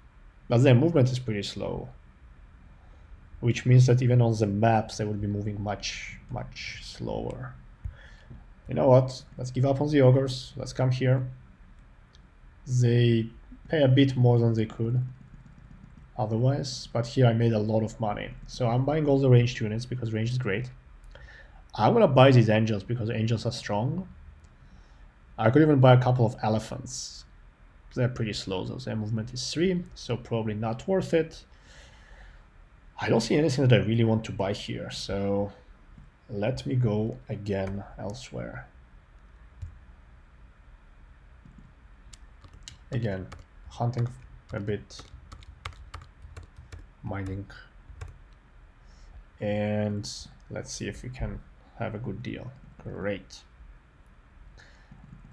but their movement is pretty slow, which means that even on the maps they will be moving much slower. You know what? Let's give up on the ogres. Let's come here. They pay a bit more than they could otherwise, but here I made a lot of money. So I'm buying all the ranged units because range is great. I'm gonna buy these angels because angels are strong. I could even buy a couple of elephants. They're pretty slow though. Their movement is 3, so probably not worth it. I don't see anything that I really want to buy here, so let me go again elsewhere. Again, hunting a bit, mining, and let's see if we can have a good deal. Great.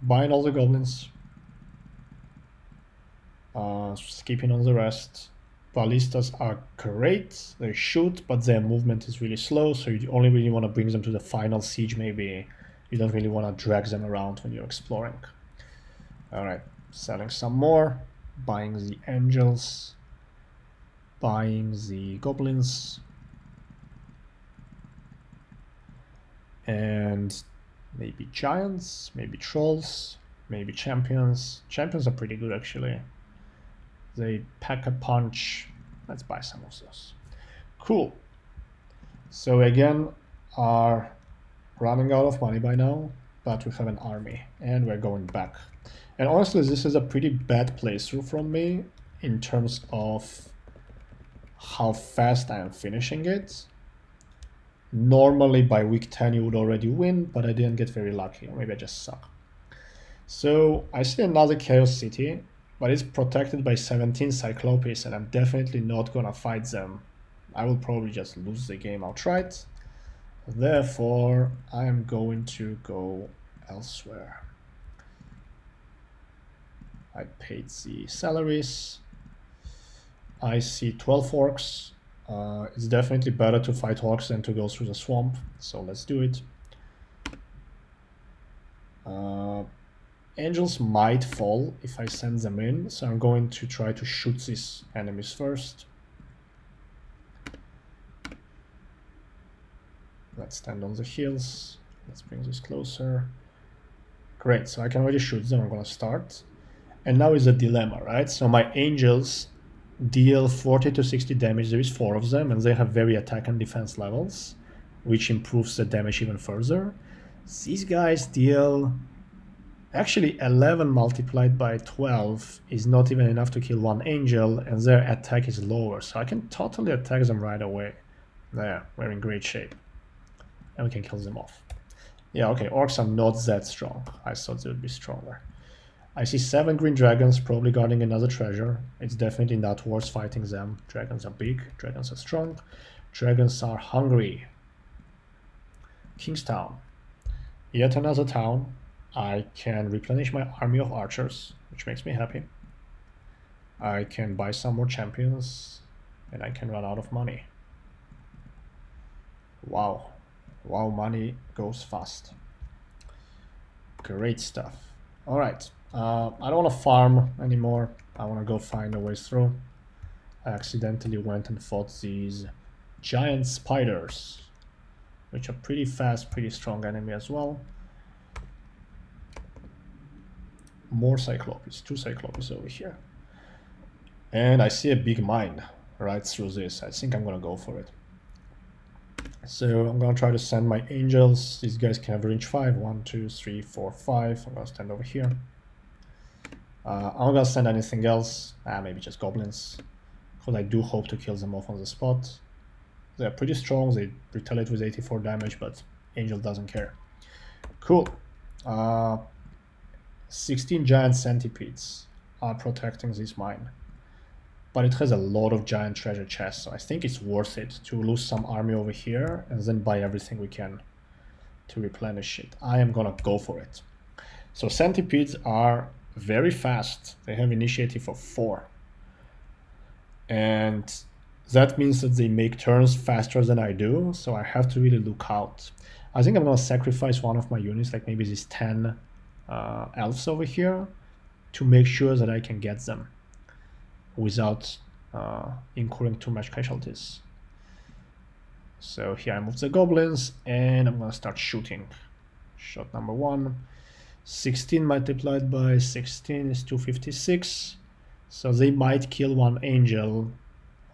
Buying all the goblins, skipping on the rest. Ballistas are great, they shoot, but their movement is really slow, so you only really want to bring them to the final siege maybe. You don't really want to drag them around when you're exploring. Alright, selling some more, buying the angels, buying the goblins, and And maybe giants, maybe trolls, maybe champions. Champions are pretty good actually. They pack a punch. Let's buy some of those. Cool. So again, are running out of money by now, but we have an army and we're going back. And honestly, this is a pretty bad playthrough from me in terms of how fast I am finishing it. Normally by week 10 you would already win, but I didn't get very lucky, or maybe I just suck. So I see another Chaos City, but it's protected by 17 Cyclopes, and I'm definitely not gonna fight them. I will probably just lose the game outright. Therefore, I am going to go elsewhere. I paid the salaries. I see 12 orcs. It's definitely better to fight orcs than to go through the swamp, so let's do it. Angels might fall if I send them in, so I'm going to try to shoot these enemies first. Let's stand on the hills. Let's bring this closer. Great, so I can already shoot them. I'm gonna start. And now is a dilemma, right? So my angels deal 40 to 60 damage. There is 4 of them, and they have very attack and defense levels, which improves the damage even further. These guys deal... Actually, 11 multiplied by 12 is not even enough to kill one angel, and their attack is lower, so I can totally attack them right away. There, we're in great shape. And we can kill them off. Yeah, okay, orcs are not that strong. I thought they would be stronger. I see 7 green dragons, probably guarding another treasure. It's definitely not worth fighting them. Dragons are big, dragons are strong, dragons are hungry. Kingstown. Yet another town. I can replenish my army of archers, which makes me happy. I can buy some more champions, and I can run out of money. Wow. Wow, money goes fast. Great stuff. Alright, I don't want to farm anymore. I want to go find a way through. I accidentally went and fought these giant spiders, which are pretty fast, pretty strong enemy as well. More Cyclopes, 2 Cyclopes over here. And I see a big mine right through this. I think I'm gonna go for it. So I'm gonna try to send my angels. These guys can have range 5. 1, 2, 3, 4, 5. I'm gonna stand over here. I'm not gonna send anything else. Maybe just goblins, because I do hope to kill them off on the spot. They're pretty strong. They retaliate with 84 damage, but angel doesn't care. Cool. 16 giant centipedes are protecting this mine, but it has a lot of giant treasure chests, so I think it's worth it to lose some army over here and then buy everything we can to replenish it. I am gonna go for it. So centipedes are very fast. They have initiative of 4, and that means that they make turns faster than I do, so I have to really look out. I think I'm gonna sacrifice one of my units, like maybe these 10 elves over here, to make sure that I can get them without incurring too much casualties. So here I move the goblins, and I'm gonna start shooting. Shot number 1. 16 multiplied by 16 is 256. So they might kill one angel,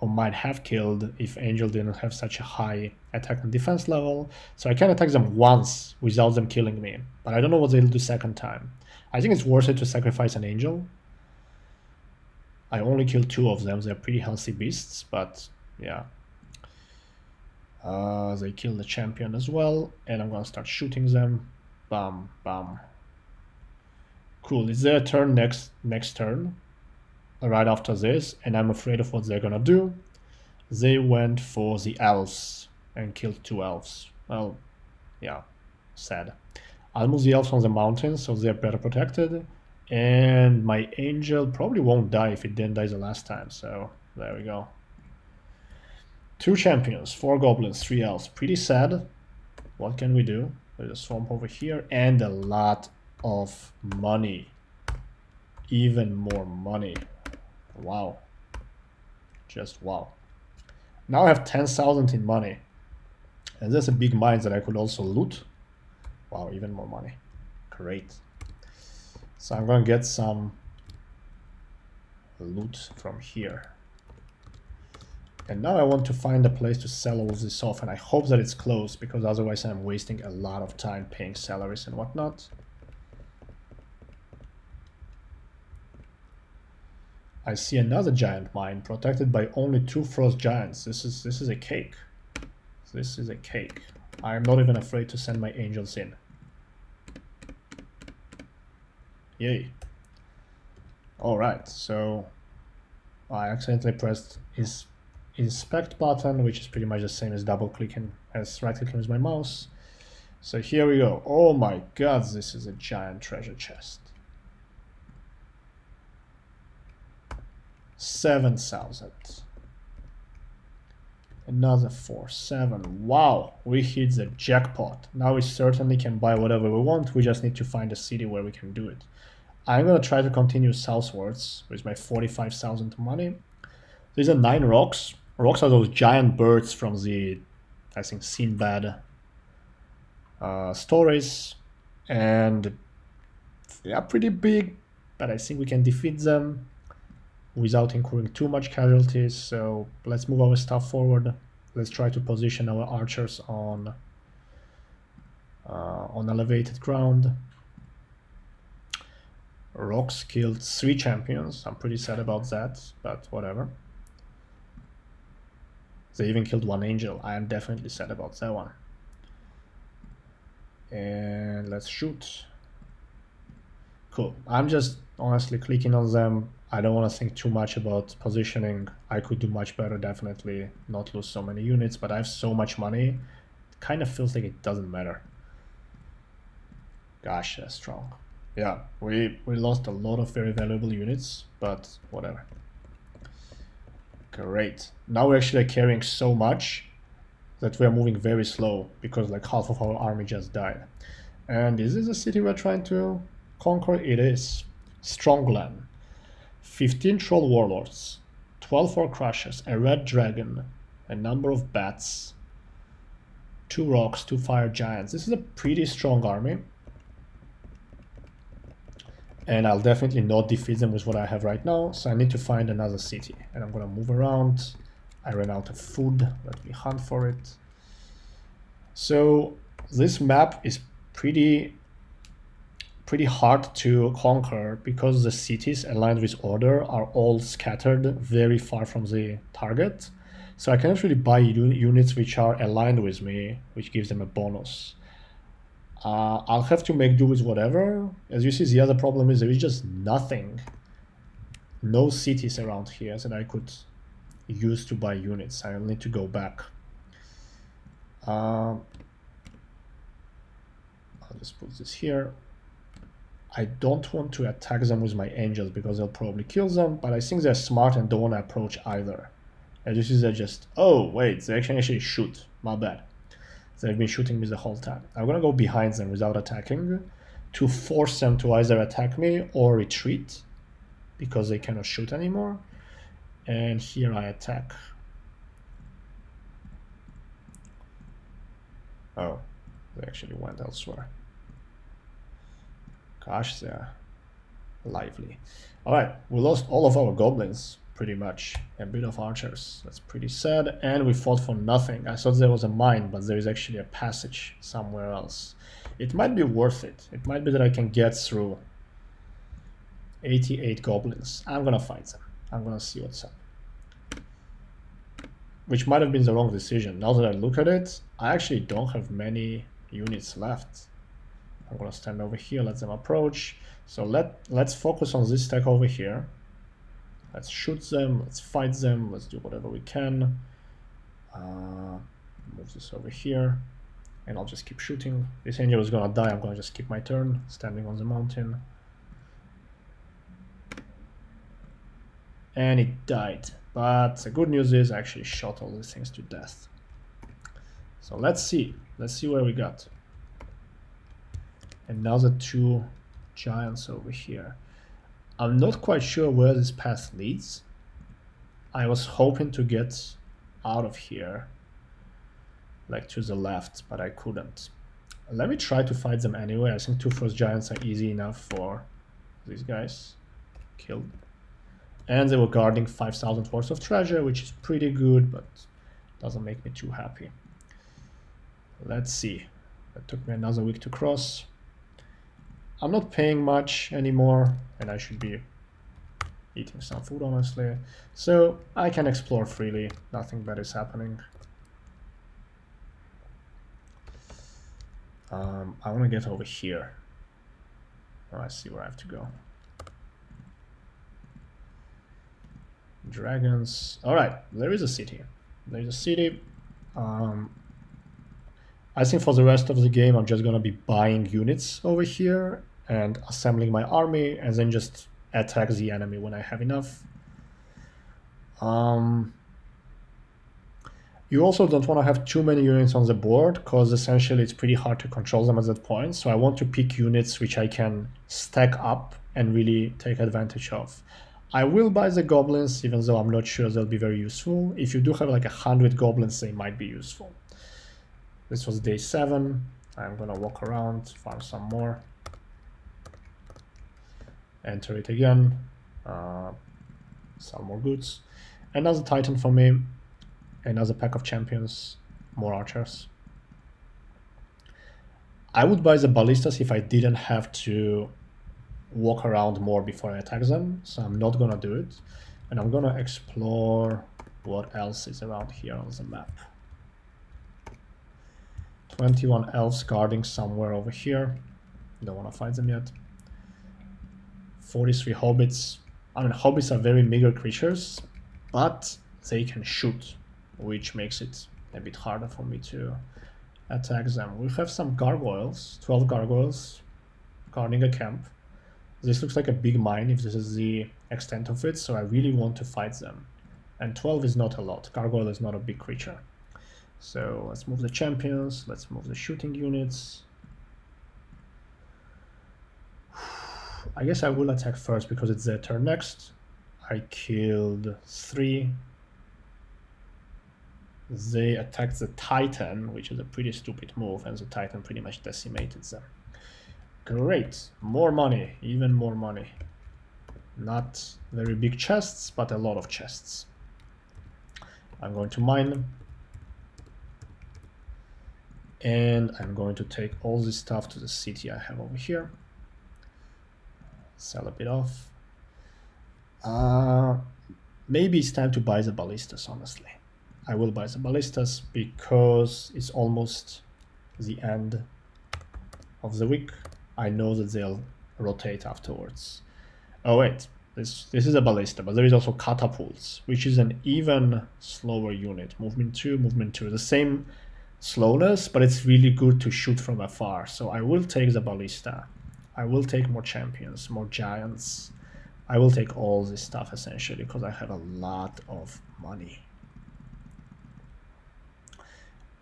or might have killed if angel didn't have such a high attack and defense level. So I can attack them once without them killing me, but I don't know what they'll do second time. I think it's worth it to sacrifice an angel. I only killed 2 of them. They're pretty healthy beasts, but yeah. They kill the champion as well, and I'm gonna start shooting them. Bam, bam. Cool, it's their turn next turn, right after this, and I'm afraid of what they're gonna do. They went for the elves and killed 2 elves. Well, yeah, sad. I'll move the elves on the mountain so they're better protected, and my angel probably won't die if it didn't die the last time, so there we go. 2 champions, 4 goblins, 3 elves. Pretty sad. What can we do? There's a swamp over here and a lot of money. Even more money. Wow. Just wow. Now I have 10,000 in money. And there's a big mine that I could also loot. Wow, even more money. Great. So I'm gonna get some loot from here. And now I want to find a place to sell all this off, and I hope that it's close, because otherwise I'm wasting a lot of time paying salaries and whatnot. I see another giant mine protected by only 2 frost giants. This is a cake. This is a cake. I'm not even afraid to send my angels in. Yay. Alright, so I accidentally pressed his inspect button, which is pretty much the same as double clicking, as right clicking with my mouse. So here we go. Oh my god, this is a giant treasure chest. 7,000. Another 4, 7. Wow, we hit the jackpot. Now we certainly can buy whatever we want. We just need to find a city where we can do it. I'm gonna try to continue southwards with my 45,000 money. These are 9 rocks. Rocks are those giant birds from the, I think, Sinbad stories. And they are pretty big, but I think we can defeat them without incurring too much casualties. So let's move our stuff forward. Let's try to position our archers on elevated ground. Rocks killed 3 champions. I'm pretty sad about that, but whatever. They even killed 1 angel. I am definitely sad about that one. And let's shoot. Cool. I'm just honestly clicking on them. I don't want to think too much about positioning. I could do much better, definitely not lose so many units, but I have so much money. It kind of feels like it doesn't matter. Gosh, that's strong. Yeah, we lost a lot of very valuable units, but whatever. Great. Now we're actually carrying so much that we're moving very slow, because like half of our army just died. And is this a city we're trying to conquer? It is. Strongland. 15 troll warlords, 12 orc crushers, a red dragon, a number of bats, 2 rocks, 2 fire giants. This is a pretty strong army. And I'll definitely not defeat them with what I have right now, so I need to find another city. And I'm gonna move around. I ran out of food, let me hunt for it. So this map is pretty hard to conquer, because the cities aligned with order are all scattered very far from the target. So I cannot really buy units which are aligned with me, which gives them a bonus. I'll have to make do with whatever. As you see, the other problem is there is just nothing. No cities around here that I could use to buy units. I'll need to go back. I'll just put this here. I don't want to attack them with my angels because they'll probably kill them, but I think they're smart and don't want to approach either. As you see, they're just, oh wait, they actually shoot. My bad. They've been shooting me the whole time. I'm gonna go behind them without attacking to force them to either attack me or retreat, because they cannot shoot anymore. And here I attack. Oh, they actually went elsewhere. Gosh, they're lively. Alright, we lost all of our goblins, pretty much. A bit of archers. That's pretty sad. And we fought for nothing. I thought there was a mine, but there is actually a passage somewhere else. It might be worth it. It might be that I can get through 88 goblins. I'm gonna fight them. I'm gonna see what's up. Which might have been the wrong decision. Now that I look at it, I actually don't have many units left. I'm gonna stand over here, let them approach. So let's focus on this stack over here. Let's shoot them, let's fight them, let's do whatever we can. Move this over here, and I'll just keep shooting. This angel is gonna die, I'm gonna just keep my turn, standing on the mountain. And it died. But the good news is I actually shot all these things to death. So let's see where we got. Another 2 giants over here. I'm not quite sure where this path leads. I was hoping to get out of here, like to the left, but I couldn't. Let me try to fight them anyway. I think 2 frost giants are easy enough for these guys. Killed. And they were guarding 5,000 worth of treasure, which is pretty good, but doesn't make me too happy. Let's see. That took me another week to cross. I'm not paying much anymore, and I should be eating some food, honestly. So I can explore freely. Nothing bad is happening. I want to get over here. Oh, I see where I have to go. Dragons. All right, there is a city. There's a city. I think for the rest of the game, I'm just going to be buying units over here and assembling my army and then just attack the enemy when I have enough. You also don't want to have too many units on the board because essentially it's pretty hard to control them at that point. So I want to pick units which I can stack up and really take advantage of. I will buy the goblins, even though I'm not sure they'll be very useful. If you do have like 100 goblins, they might be useful. This was day 7. I'm gonna walk around, farm some more. Enter it again. Sell more goods. Another Titan for me. Another pack of champions. More archers. I would buy the ballistas if I didn't have to walk around more before I attack them. So I'm not gonna do it. And I'm gonna explore what else is around here on the map. 21 elves guarding somewhere over here. Don't want to fight them yet. 43 hobbits. I mean, hobbits are very meager creatures, but they can shoot, which makes it a bit harder for me to attack them. We have some gargoyles, 12 gargoyles guarding a camp. This looks like a big mine if this is the extent of it, so I really want to fight them. And 12 is not a lot. Gargoyle is not a big creature. So let's move the champions, let's move the shooting units. I guess I will attack first because it's their turn next. I killed 3. They attacked the Titan, which is a pretty stupid move, and the Titan pretty much decimated them. Great, more money, even more money. Not very big chests, but a lot of chests. I'm going to mine. And I'm going to take all this stuff to the city I have over here. Sell a bit off. Maybe it's time to buy the ballistas, honestly. I will buy the ballistas because it's almost the end of the week. I know that they'll rotate afterwards. Oh wait, this is a ballista, but there is also catapults, which is an even slower unit. Movement 2, movement 2. The same slowness, but it's really good to shoot from afar. So I will take the ballista. I will take more champions, more giants. I will take all this stuff essentially because I have a lot of money.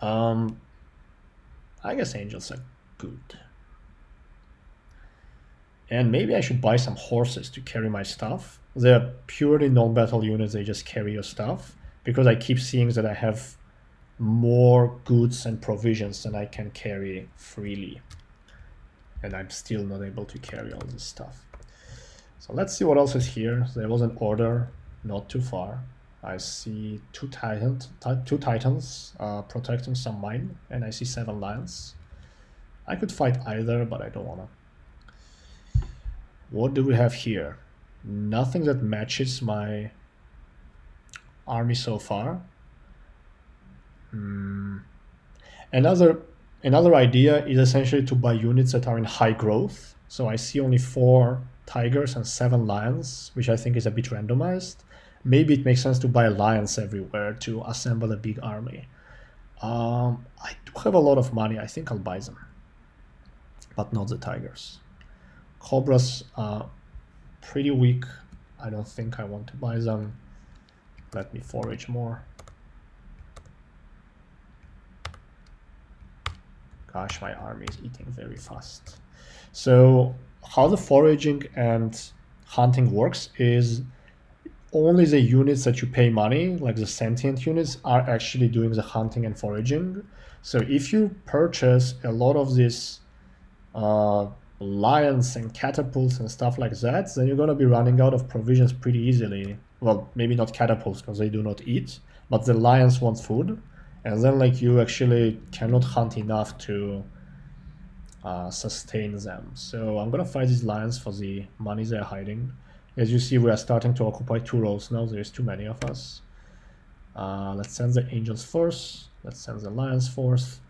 I guess angels are good. And maybe I should buy some horses to carry my stuff. They're purely non-battle units, they just carry your stuff. Because I keep seeing that I have more goods and provisions than I can carry freely. And I'm still not able to carry all this stuff. So let's see what else is here. There was an order not too far. I see two titans protecting some mine, and I see 7 lions. I could fight either, but I don't wanna. What do we have here? Nothing that matches my army so far. Another idea is essentially to buy units that are in high growth. So I see only 4 tigers and 7 lions, which I think is a bit randomized. Maybe it makes sense to buy lions everywhere to assemble a big army. I do have a lot of money. I think I'll buy them, but not the tigers. Cobras are pretty weak. I don't think I want to buy them. Let me forage more. Gosh, my army is eating very fast. So how the foraging and hunting works is only the units that you pay money, like the sentient units, are actually doing the hunting and foraging. So if you purchase a lot of these lions and catapults and stuff like that, then you're going to be running out of provisions pretty easily. Well, maybe not catapults because they do not eat, but the lions want food, and then like you actually cannot hunt enough to sustain them. So I'm gonna fight these lions for the money they're hiding. As you see, we are starting to occupy 2 rows now. There's too many of us. Let's send the angels first. Let's send the lions first.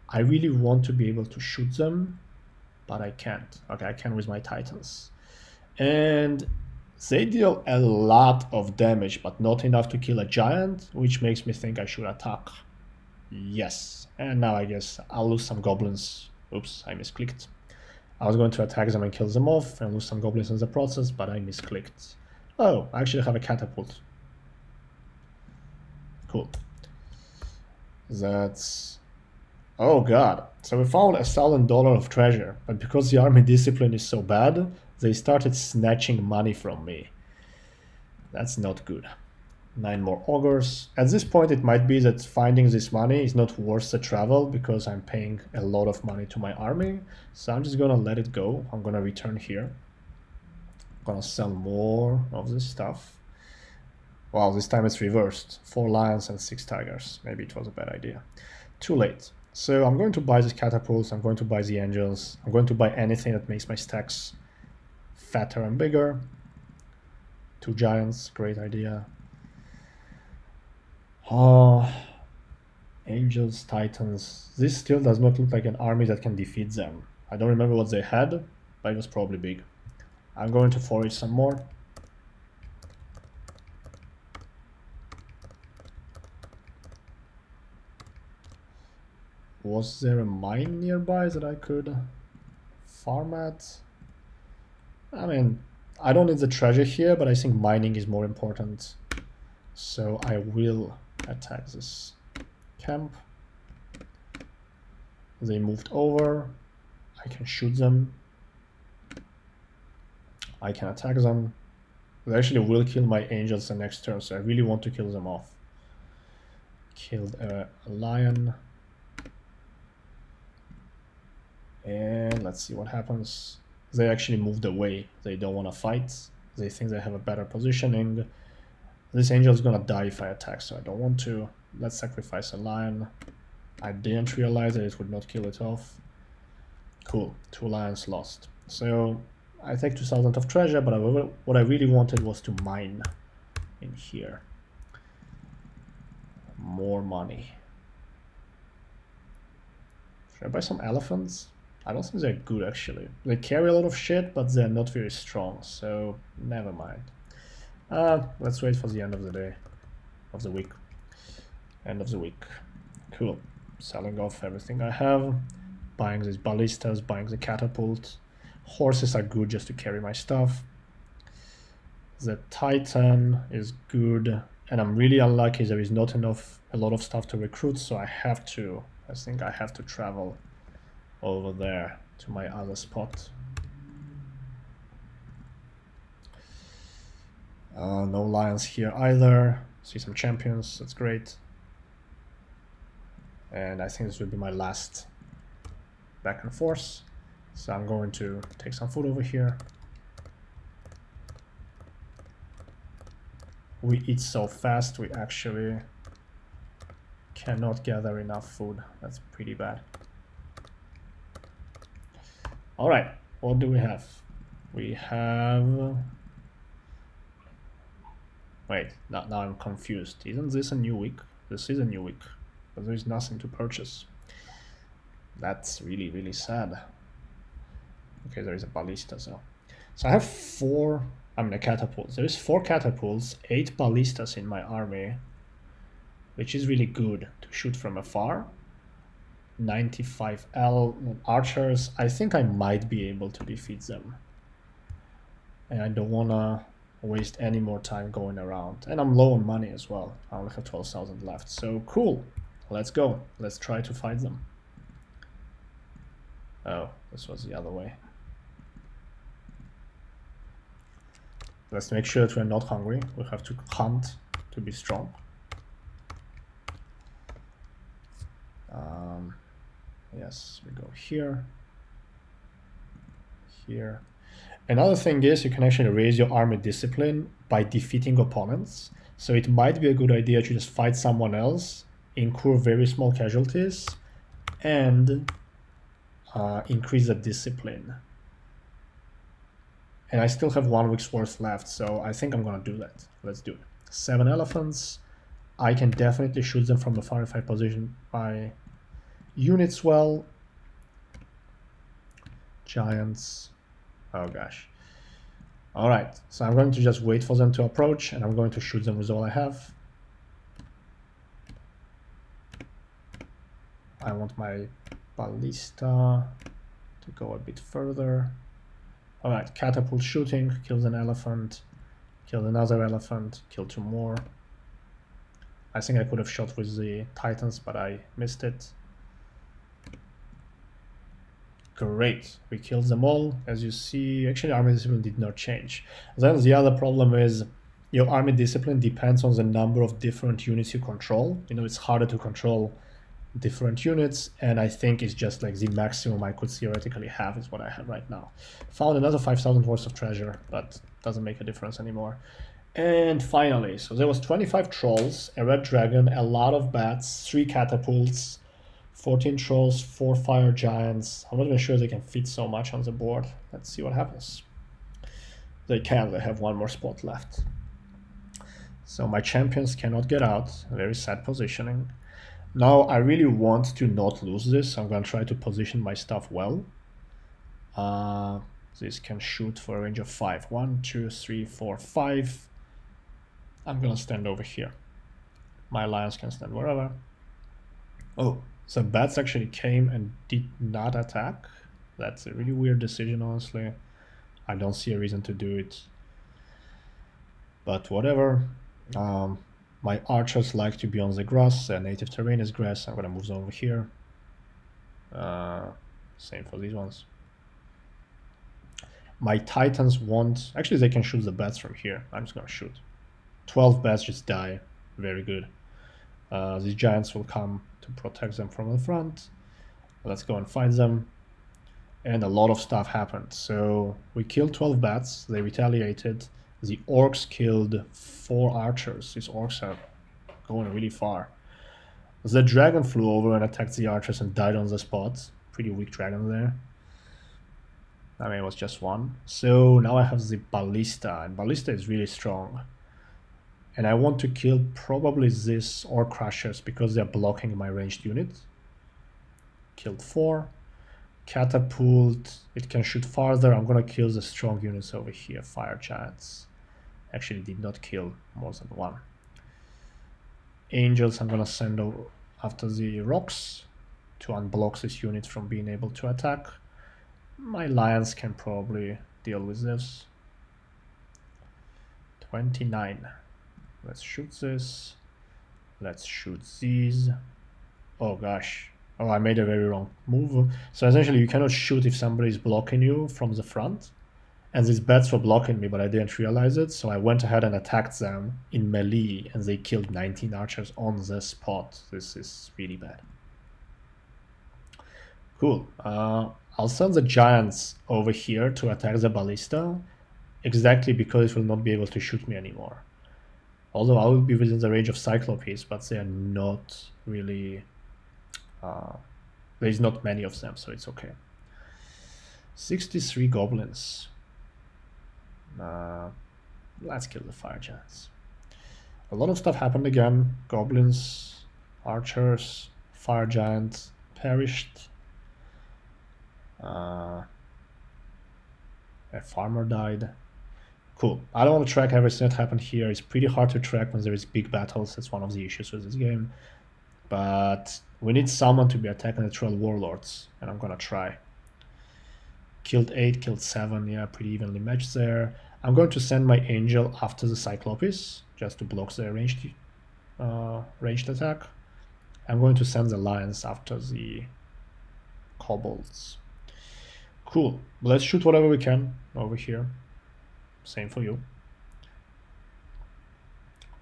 I really want to be able to shoot them, but I can't. Okay, I can with my titans. And they deal a lot of damage, but not enough to kill a giant, which makes me think I should attack. Yes, and now I guess I'll lose some goblins. Oops, I misclicked. I was going to attack them and kill them off and lose some goblins in the process, but I misclicked. Oh, I actually have a catapult. Cool. That's... Oh god. So we found $1,000 of treasure, but because the army discipline is so bad, they started snatching money from me. That's not good. 9 more augurs. At this point, it might be that finding this money is not worth the travel because I'm paying a lot of money to my army. So I'm just gonna let it go. I'm gonna return here. I'm gonna sell more of this stuff. Wow, this time it's reversed. 4 lions and 6 tigers. Maybe it was a bad idea. Too late. So I'm going to buy these catapults. I'm going to buy the angels. I'm going to buy anything that makes my stacks fatter and bigger. 2 giants, great idea. Angels, titans. This still does not look like an army that can defeat them. I don't remember what they had, but it was probably big. I'm going to forage some more. Was there a mine nearby that I could farm at? I mean, I don't need the treasure here, but I think mining is more important. So I will attack this camp. They moved over. I can shoot them. I can attack them. They actually will kill my angels the next turn, so I really want to kill them off. Killed a lion. And let's see what happens. They actually moved away. They don't want to fight. They think they have a better positioning. This angel is gonna die if I attack, so I don't want to. Let's sacrifice a lion. I didn't realize that it would not kill it off. Cool, 2 lions lost. So I take 2,000 of treasure, but what I really wanted was to mine in here. More money. Should I buy some elephants? I don't think they're good, actually. They carry a lot of shit, but they're not very strong, so never mind. Let's wait for the end of the day, of the week. End of the week. Cool. Selling off everything I have. Buying these ballistas, buying the catapult. Horses are good just to carry my stuff. The Titan is good. And I'm really unlucky there is not a lot of stuff to recruit, so I think I have to travel over there to my other spot. No lions here either. See some champions, that's great. And I think this will be my last back and forth. So I'm going to take some food over here. We eat so fast, we actually cannot gather enough food. That's pretty bad. All right, what do we have? We have... Wait, now I'm confused. Isn't this a new week? This is a new week, but there is nothing to purchase. That's really, really sad. Okay, there is a ballista, so I have a catapult. There is 4 catapults, 8 ballistas in my army, which is really good to shoot from afar. 95L archers. I think I might be able to defeat them. And I don't want to waste any more time going around. And I'm low on money as well. I only have 12,000 left. So cool. Let's go. Let's try to fight them. Oh, this was the other way. Let's make sure that we're not hungry. We have to hunt to be strong. Yes, we go here, here. Another thing is you can actually raise your army discipline by defeating opponents. So it might be a good idea to just fight someone else, incur very small casualties, and increase the discipline. And I still have 1 week's worth left, so I think I'm gonna do that. Let's do it. 7 elephants. I can definitely shoot them from the far if I position my units well. Giants. Oh gosh. All right, so I'm going to just wait for them to approach, and I'm going to shoot them with all I have. I want my ballista to go a bit further. All right, catapult shooting, kills an elephant, killed another elephant, killed 2 more. I think I could have shot with the Titans, but I missed it. Great, we killed them all. As you see, actually army discipline did not change. Then the other problem is your army discipline depends on the number of different units you control. You know, it's harder to control different units, and I think it's just like the maximum I could theoretically have is what I have right now. Found another 5,000 worth of treasure, but doesn't make a difference anymore. And finally, so there was 25 trolls, a red dragon, a lot of bats, 3 catapults, 14 trolls, 4 fire giants. I'm not even sure they can fit so much on the board. Let's see what happens. They can, they have 1 more spot left. So my champions cannot get out, very sad positioning. Now I really want to not lose this. I'm going to try to position my stuff well. This can shoot for a range of 5. 1, 2, 3, 4, 5. I'm going to stand over here. My lions can stand wherever. Oh, so bats actually came and did not attack. That's a really weird decision, honestly. I don't see a reason to do it. But whatever. My archers like to be on the grass. Their native terrain is grass. I'm going to move them over here. Same for these ones. My titans won't... Actually, they can shoot the bats from here. I'm just going to shoot. 12 bats just die. Very good. These giants will come to protect them from the front. Let's go and fight them. And a lot of stuff happened. So we killed 12 bats. They retaliated. The orcs killed 4 archers. These orcs are going really far. The dragon flew over and attacked the archers and died on the spot. Pretty weak dragon there. I mean, it was just 1. So now I have the ballista, and ballista is really strong. And I want to kill probably this orc crushers because they're blocking my ranged unit. Killed 4. Catapult, it can shoot farther. I'm gonna kill the strong units over here. Fire giants. Actually did not kill more than 1. Angels I'm gonna send over after the rocks to unblock this unit from being able to attack. My lions can probably deal with this. 29. Let's shoot this. Let's shoot these. Oh gosh. Oh, I made a very wrong move. So essentially you cannot shoot if somebody is blocking you from the front. And these bats were blocking me, but I didn't realize it. So I went ahead and attacked them in melee, and they killed 19 archers on the spot. This is really bad. Cool. I'll send the giants over here to attack the ballista, exactly because it will not be able to shoot me anymore. Although I will be within the range of Cyclopes, but they are not really... there's not many of them, so it's okay. 63 goblins. Let's kill the fire giants. A lot of stuff happened again. Goblins, archers, fire giants perished. A farmer died. Cool. I don't want to track everything that happened here. It's pretty hard to track when there is big battles. That's one of the issues with this game. But we need someone to be attacking the troll warlords, and I'm gonna try. Killed 8, killed 7, yeah, pretty evenly matched there. I'm going to send my angel after the Cyclopes, just to block the ranged attack. I'm going to send the lions after the kobolds. Cool. Let's shoot whatever we can over here. Same for you.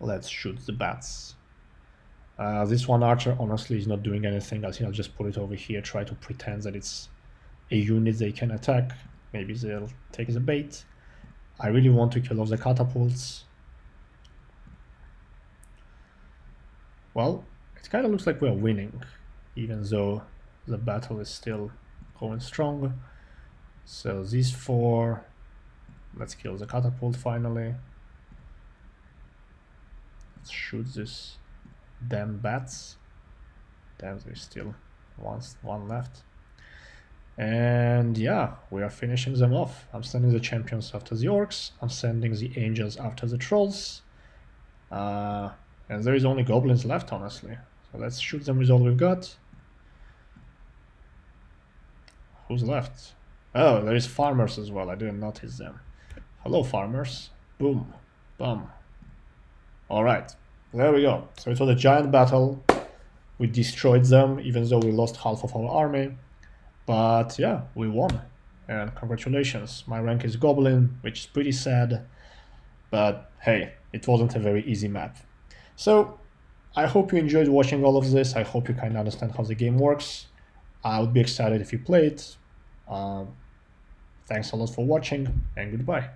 Let's shoot the bats. This one archer honestly is not doing anything. I think I'll just put it over here, try to pretend that it's a unit they can attack. Maybe they'll take the bait. I really want to kill off the catapults. Well, it kind of looks like we're winning, even though the battle is still going strong. So these 4, let's kill the catapult finally. Let's shoot this damn bats. Damn, there's still one left. And yeah, we are finishing them off. I'm sending the champions after the orcs. I'm sending the angels after the trolls. And there is only goblins left, honestly. So let's shoot them with all we've got. Who's left? Oh, there is farmers as well. I didn't notice them. Hello, farmers. Boom. Bum. Alright, there we go. So it was a giant battle. We destroyed them, even though we lost half of our army. But yeah, we won. And congratulations. My rank is Goblin, which is pretty sad. But hey, it wasn't a very easy map. So I hope you enjoyed watching all of this. I hope you kind of understand how the game works. I would be excited if you play it. Thanks a lot for watching, and goodbye.